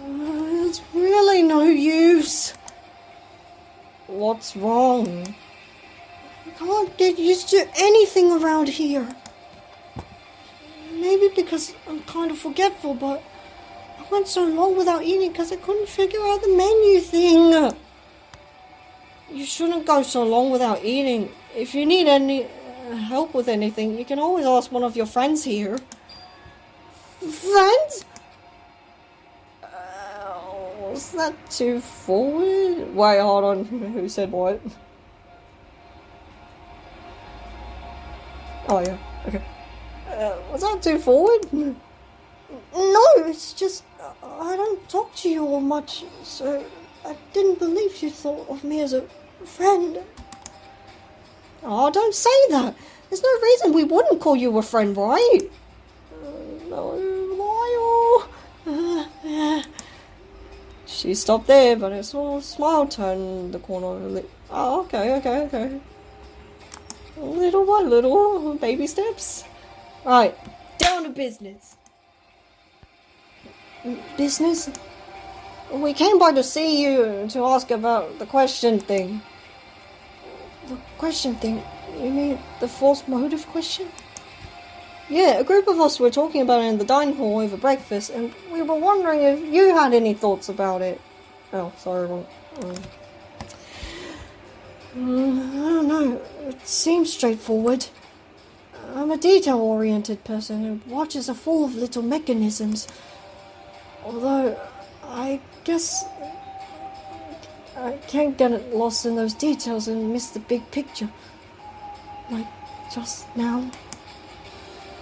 It's really no use. What's wrong? I can't get used to anything around here. Maybe because I'm kind of forgetful, but I went so long without eating because I couldn't figure out the menu thing. You shouldn't go so long without eating. If you need any help with anything, you can always ask one of your friends here. Friends? Was that too forward? Wait, hold on. Who said what? Oh, yeah. Okay. Was that too forward? No, it's just I don't talk to you all much, so I didn't believe you thought of me as a friend. Oh, don't say that. There's no reason we wouldn't call you a friend, right? No, Lyle. She stopped there, but a small smile turned the corner of her lip. Oh, okay. Little by little, baby steps. Right, down to business. Business? We came by to see you to ask about the question thing. The question thing? You mean the false motive question? Yeah, a group of us were talking about it in the dining hall over breakfast, and we were wondering if you had any thoughts about it. Oh, sorry. I don't know. It seems straightforward. I'm a detail-oriented person, and watches are full of little mechanisms. Although, I guess I can't get lost in those details and miss the big picture. Like just now.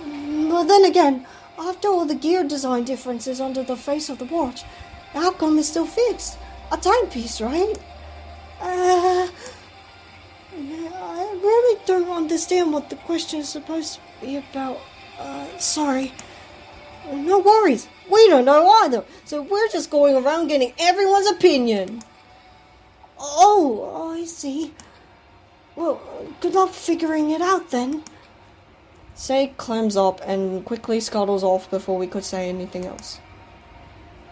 But then again, after all the gear design differences under the face of the watch, the outcome is still fixed. A timepiece, right? I really don't understand what the question is supposed to be about. Sorry. No worries. We don't know either. So we're just going around getting everyone's opinion. Oh, I see. Well, good luck figuring it out then. Say climbs up and quickly scuttles off before we could say anything else.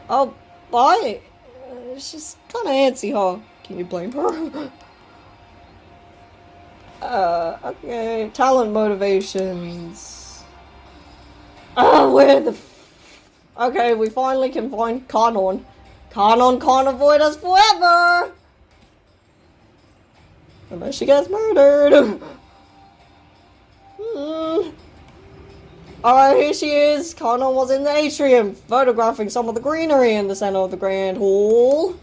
Oh, bye. She's kind of antsy, huh? Can you blame her? Okay. Talent motivations. Oh, where the... Okay, we finally can find Kanon. Kanon can't avoid us forever! Unless she gets murdered. Alright, here she is. Kanon was in the atrium, photographing some of the greenery in the center of the grand hall.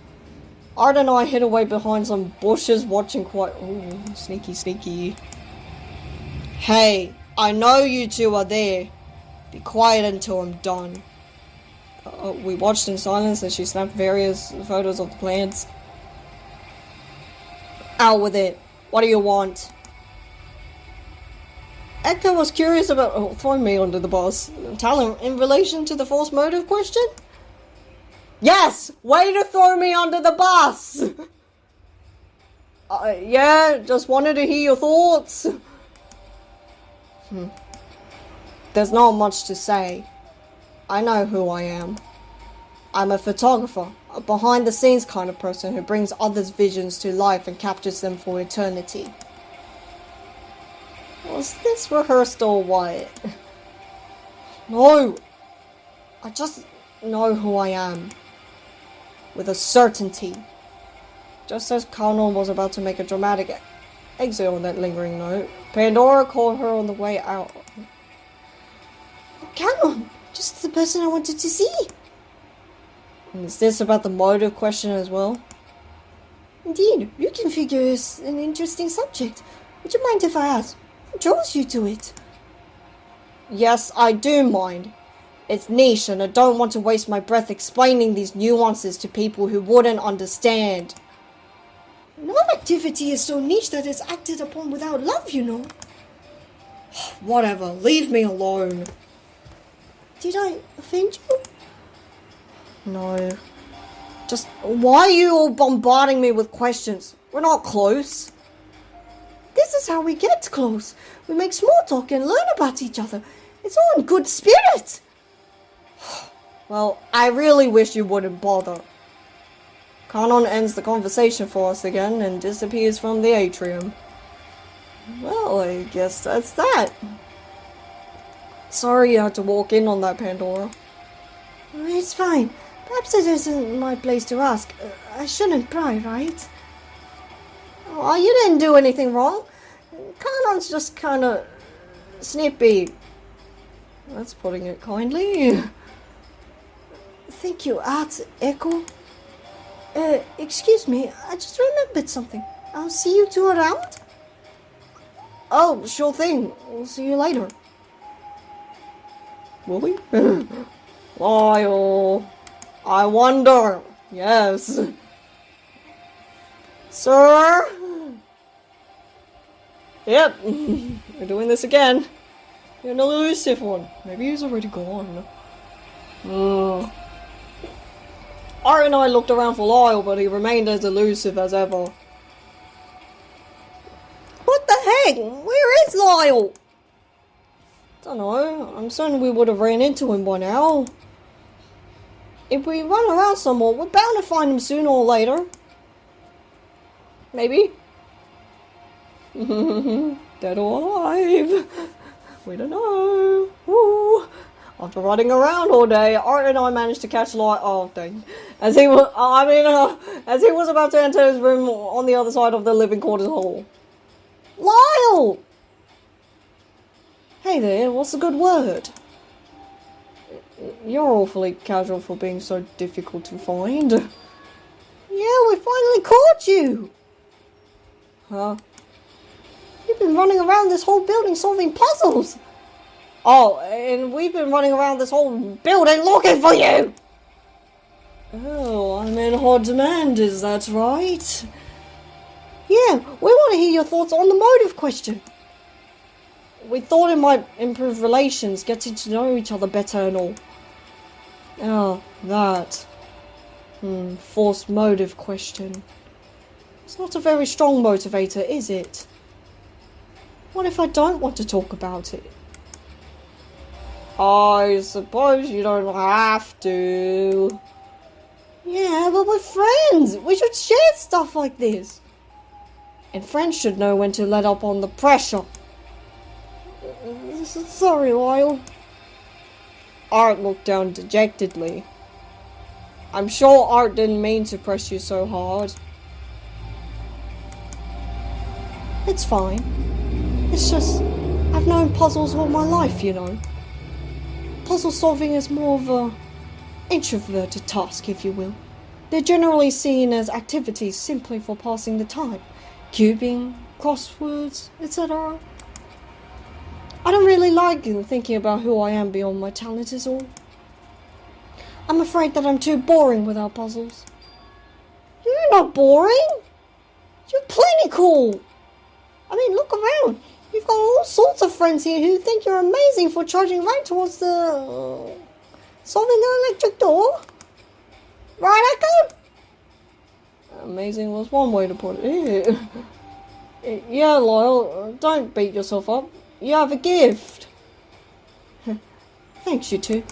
Art and I hid away behind some bushes watching quite... Ooh, sneaky. Hey, I know you two are there. Be quiet until I'm done. We watched in silence as she snapped various photos of the plants. Out with it. What do you want? Echo was curious about throwing me under the bus. Talent in relation to the false motive question? Yes! Way to throw me under the bus! Yeah, just wanted to hear your thoughts. There's not much to say. I know who I am. I'm a photographer, a behind-the-scenes kind of person who brings others' visions to life and captures them for eternity. Was this rehearsed or what? No! I just know who I am. With a certainty. Just as Kanon was about to make a dramatic exit on that lingering note, Pandora called her on the way out. Kanon! Just the person I wanted to see! And is this about the motive question as well? Indeed, you can figure is an interesting subject. Would you mind if I ask, what draws you to it? Yes, I do mind. It's niche and I don't want to waste my breath explaining these nuances to people who wouldn't understand. No activity is so niche that it's acted upon without love, you know. Whatever, leave me alone. Did I offend you? No. Just, why are you all bombarding me with questions? We're not close. This is how we get close. We make small talk and learn about each other. It's all in good spirit. Well, I really wish you wouldn't bother. Kanon ends the conversation for us again and disappears from the atrium. Well, I guess that's that. Sorry you had to walk in on that, Pandora. It's fine. Perhaps it isn't my place to ask. I shouldn't pry, right? Oh, you didn't do anything wrong. Kanon's just kinda snippy. That's putting it kindly. Thank you, Art Echo. Excuse me, I just remembered something. I'll see you two around? Oh, sure thing. We'll see you later. Will we? Lyle. I wonder. Yes. Sir? Yep. We're doing this again. You're an elusive one. Maybe he's already gone. Art and I looked around for Lyle, but he remained as elusive as ever. What the heck? Where is Lyle? Don't know. I'm certain we would have ran into him by now. If we run around somewhere, we're bound to find him sooner or later. Maybe. Dead or alive. We don't know. Woo. After running around all day, Art and I managed to catch Lyle. Oh, dang. As he was about to enter his room on the other side of the living quarters hall. Lyle! Hey there, what's a good word? You're awfully casual for being so difficult to find. Yeah, we finally caught you! Huh? You've been running around this whole building solving puzzles! Oh, and we've been running around this whole building looking for you! Oh, I'm in hot demand, is that right? Yeah, we want to hear your thoughts on the motive question. We thought it might improve relations, getting to know each other better and all. Oh, that. Forced motive question. It's not a very strong motivator, is it? What if I don't want to talk about it? I suppose you don't have to. Yeah, but we're friends. We should share stuff like this. And friends should know when to let up on the pressure. Sorry, Lyle. Art looked down dejectedly. I'm sure Art didn't mean to press you so hard. It's fine. It's just, I've known puzzles all my life, you know. Puzzle solving is more of a introverted task, if you will. They're generally seen as activities simply for passing the time. Cubing, crosswords, etc. I don't really like thinking about who I am beyond my talent is all. I'm afraid that I'm too boring without puzzles. You're not boring. You're plenty cool. I mean, look around. You've got all sorts of friends here who think you're amazing for charging right towards the... solving the electric door. Right, Echo? Amazing was one way to put it. Yeah, Lyle, don't beat yourself up. You have a gift. Thanks, you two.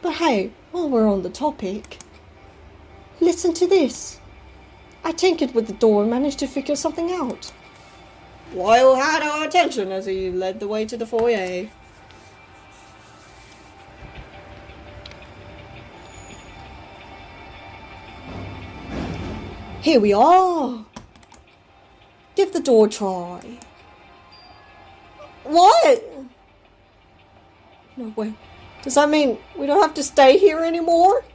But hey, while we're on the topic, listen to this. I tinkered with the door and managed to figure something out. Lyle had our attention as he led the way to the foyer. Here we are! Give the door a try. What? No, wait. Does that mean we don't have to stay here anymore?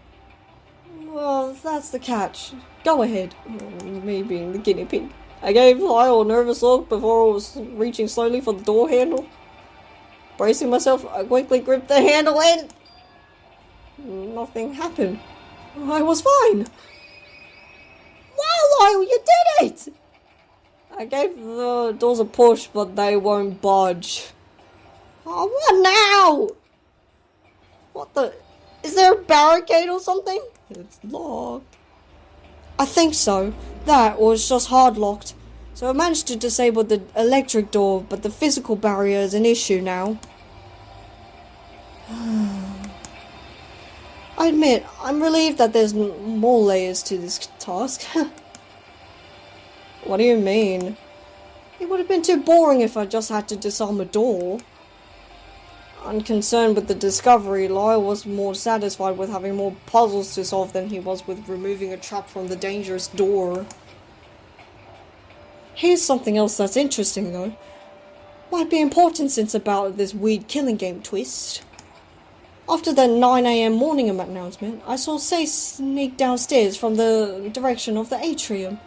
Well, that's the catch. Go ahead. Me being the guinea pig. I gave Lyle a nervous look before I was reaching slowly for the door handle. Bracing myself, I quickly gripped the handle and... nothing happened. I was fine. Wow, Lyle, you did it! I gave the doors a push, but they won't budge. Oh, what now? What the... Is there a barricade or something? It's locked. I think so. That was just hard locked. So I managed to disable the electric door, but the physical barrier is an issue now. I admit, I'm relieved that there's more layers to this task. What do you mean? It would have been too boring if I just had to disarm a door. Unconcerned with the discovery, Lyle was more satisfied with having more puzzles to solve than he was with removing a trap from the dangerous door. Here's something else that's interesting though. Might be important since about this weird killing game twist. After the 9 AM morning announcement, I saw Say sneak downstairs from the direction of the atrium.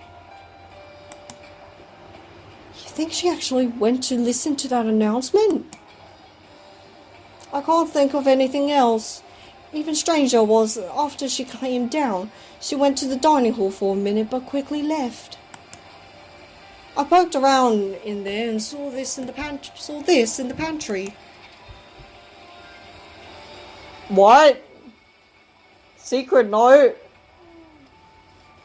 You think she actually went to listen to that announcement? I can't think of anything else. Even stranger was, after she came down, she went to the dining hall for a minute but quickly left. I poked around in there and saw this in the pantry. What? Secret note?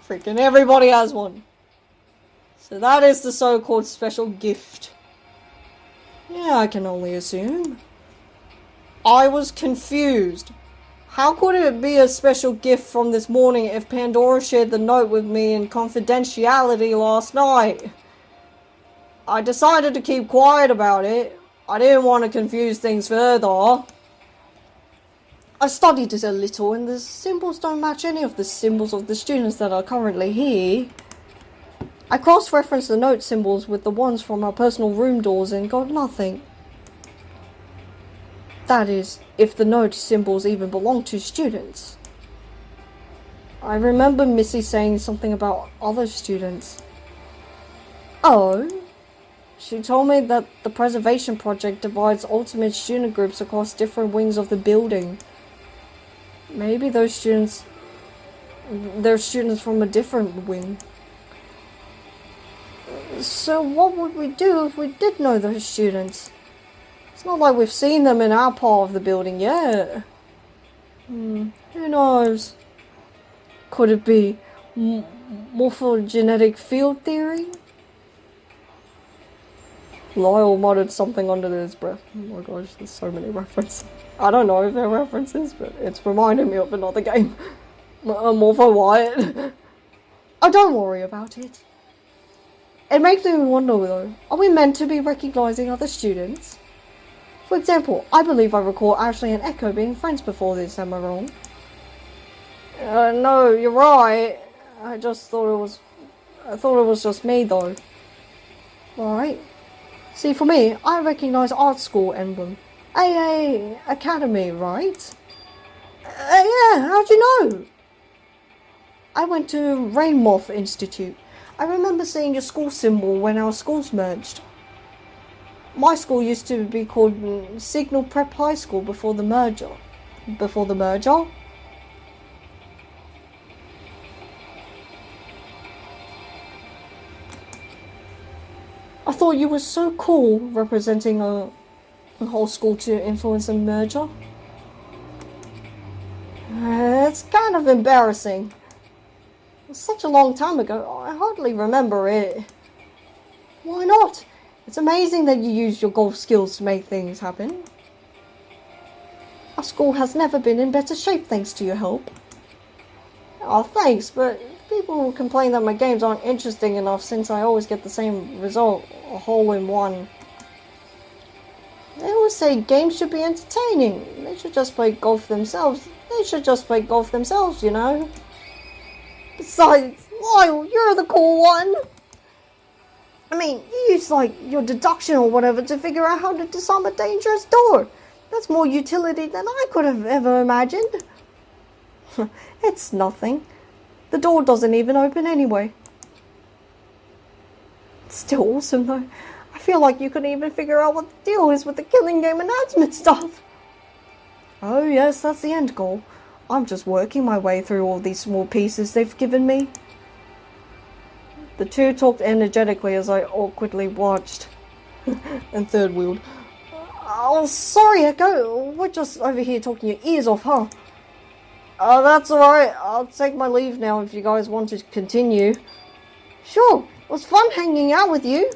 Freaking everybody has one. So that is the so-called special gift. Yeah, I can only assume. I was confused. How could it be a special gift from this morning if Pandora shared the note with me in confidentiality last night? I decided to keep quiet about it. I didn't want to confuse things further. I studied it a little and the symbols don't match any of the symbols of the students that are currently here. I cross-referenced the note symbols with the ones from our personal room doors and got nothing. That is, if the note symbols even belong to students. I remember Missy saying something about other students. Oh? She told me that the preservation project divides ultimate student groups across different wings of the building. Maybe they're students from a different wing. So what would we do if we did know those students? It's not like we've seen them in our part of the building yet. Who knows? Could it be morphogenetic field theory? Lyle muttered something under his breath. Oh my gosh, there's so many references. I don't know if they're references, but it's reminding me of another game. Morpho Wyatt. Oh, don't worry about it. It makes me wonder though, are we meant to be recognizing other students? For example, I believe I recall Ashley and Echo being friends before this, am I wrong? No, you're right. I thought it was just me though. Alright. See, for me, I recognize art school emblem. AA Academy, right? Yeah, how'd you know? I went to Rainmoth Institute. I remember seeing your school symbol when our schools merged. My school used to be called Signal Prep High School before the merger. I thought you were so cool representing a whole school to influence a merger. It's kind of embarrassing. It was such a long time ago, I hardly remember it. Why not? It's amazing that you used your golf skills to make things happen. Our school has never been in better shape thanks to your help. Oh, thanks, but People complain that my games aren't interesting enough since I always get the same result, a hole in one. They always say games should be entertaining. They should just play golf themselves. You know? Besides, Lyle, you're the cool one. I mean, you use, like, your deduction or whatever to figure out how to disarm a dangerous door. That's more utility than I could have ever imagined. It's nothing. The door doesn't even open anyway. It's still awesome, though. I feel like you couldn't even figure out what the deal is with the killing game announcement stuff. Oh yes, that's the end goal. I'm just working my way through all these small pieces they've given me. The two talked energetically as I awkwardly watched. And third wheeled. Oh, sorry, Echo. We're just over here talking your ears off, huh? Oh, that's alright. I'll take my leave now if you guys want to continue. Sure, it was fun hanging out with you.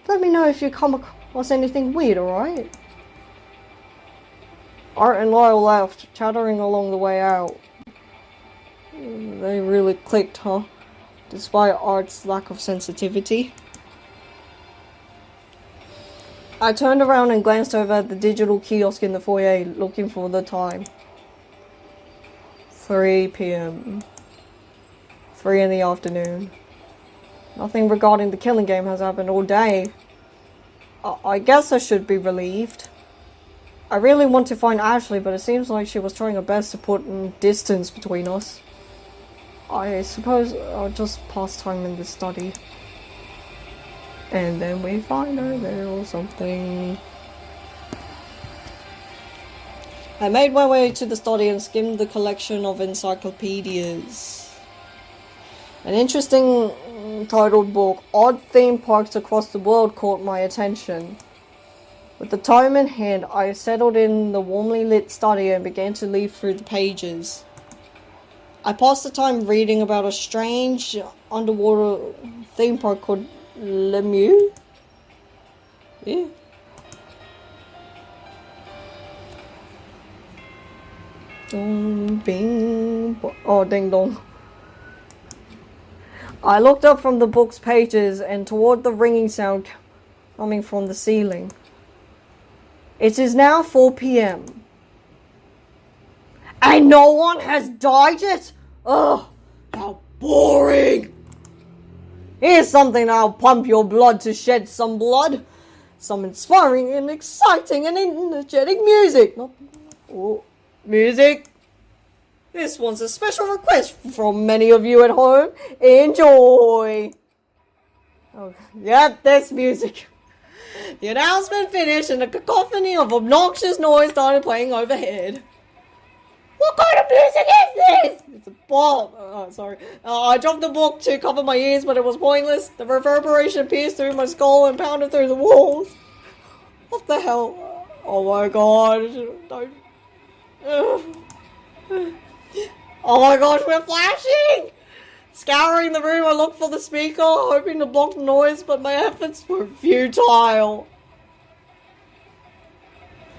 Let me know if you come across anything weird, alright? Art and Lyle left, chattering along the way out. They really clicked, huh? Despite Art's lack of sensitivity. I turned around and glanced over at the digital kiosk in the foyer, looking for the time. 3 p.m. 3 in the afternoon. Nothing regarding the killing game has happened all day. I guess I should be relieved. I really want to find Ashley, but it seems like she was trying her best to put distance between us. I suppose I'll just pass time in the study. And then we find her there or something. I made my way to the study and skimmed the collection of encyclopedias. An interesting titled book, Odd Theme Parks Across the World, caught my attention. With the tome in hand, I settled in the warmly lit study and began to leaf through the pages. I passed the time reading about a strange underwater theme park called Lemieux. Yeah. Bing. Oh, ding dong. I looked up from the book's pages and toward the ringing sound coming from the ceiling. It is now 4 p.m. And no one has died yet? Ugh, how boring! Here's something that'll pump your blood to shed some blood. Some inspiring and exciting and energetic music. Music. This one's a special request from many of you at home. Enjoy. Oh, yep, that's music. The announcement finished and a cacophony of obnoxious noise started playing overhead. What kind of music is this? It's a bomb. Oh, sorry. I dropped the book to cover my ears, but it was pointless. The reverberation pierced through my skull and pounded through the walls. What the hell? Oh my god. Don't. Oh my gosh, we're flashing! Scouring the room, I looked for the speaker, hoping to block the noise, but my efforts were futile.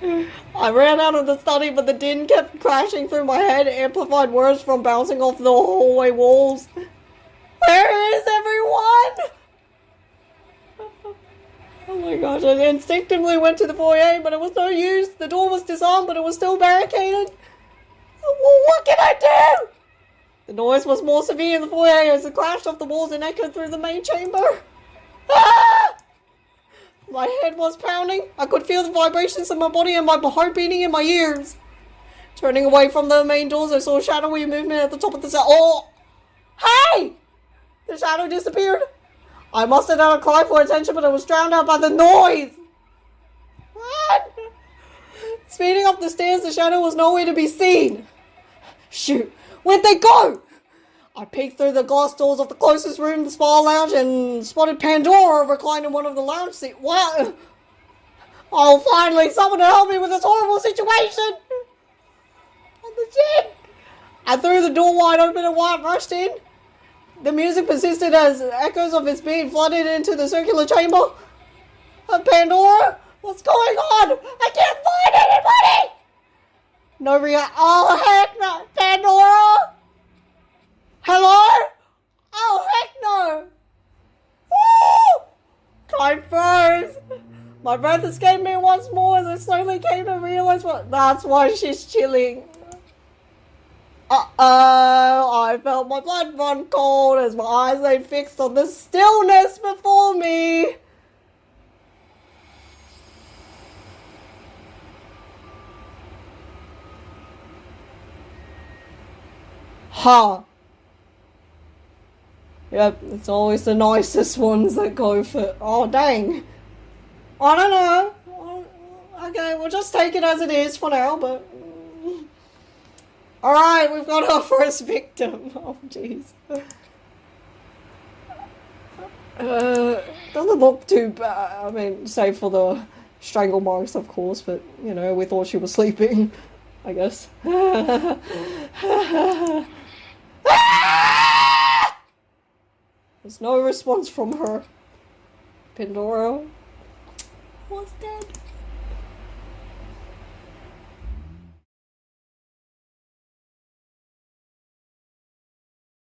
I ran out of the study, but the din kept crashing through my head, amplified words from bouncing off the hallway walls. Where is everyone? Oh my gosh, I instinctively went to the foyer, but it was no use. The door was disarmed, but it was still barricaded. What can I do? The noise was more severe in the foyer as it clashed off the walls and echoed through the main chamber. Ah! My head was pounding. I could feel the vibrations in my body and my heart beating in my ears. Turning away from the main doors, I saw a shadowy movement at the top of the cell. Oh! Hey! The shadow disappeared. I mustered out a cry for attention, but it was drowned out by the noise. What? Speeding up the stairs, the shadow was nowhere to be seen. Shoot, where'd they go? I peeked through the glass doors of the closest room, the spa lounge, and spotted Pandora reclined in one of the lounge seats. What? Oh, finally, someone to help me with this horrible situation. I'm legit. I threw the door wide open and Wyatt rushed in. The music persisted as echoes of its being flooded into the circular chamber. Pandora? What's going on? I can't find anybody! No reaction. Oh, heck no. Pandora! Hello? Oh, heck no! Woo! Time froze! My breath escaped me once more as I slowly came to realize what. That's why she's chilling. I felt my blood run cold as my eyes lay fixed on the stillness before me. Huh. Yep, it's always the nicest ones that go for. Oh, dang. I don't know. Okay, we'll just take it as it is for now, but. Alright, we've got our first victim. Oh, jeez. Doesn't look too bad. I mean, save for the strangle marks, of course, but, you know, we thought she was sleeping, I guess. There's no response from her. Pandora was dead.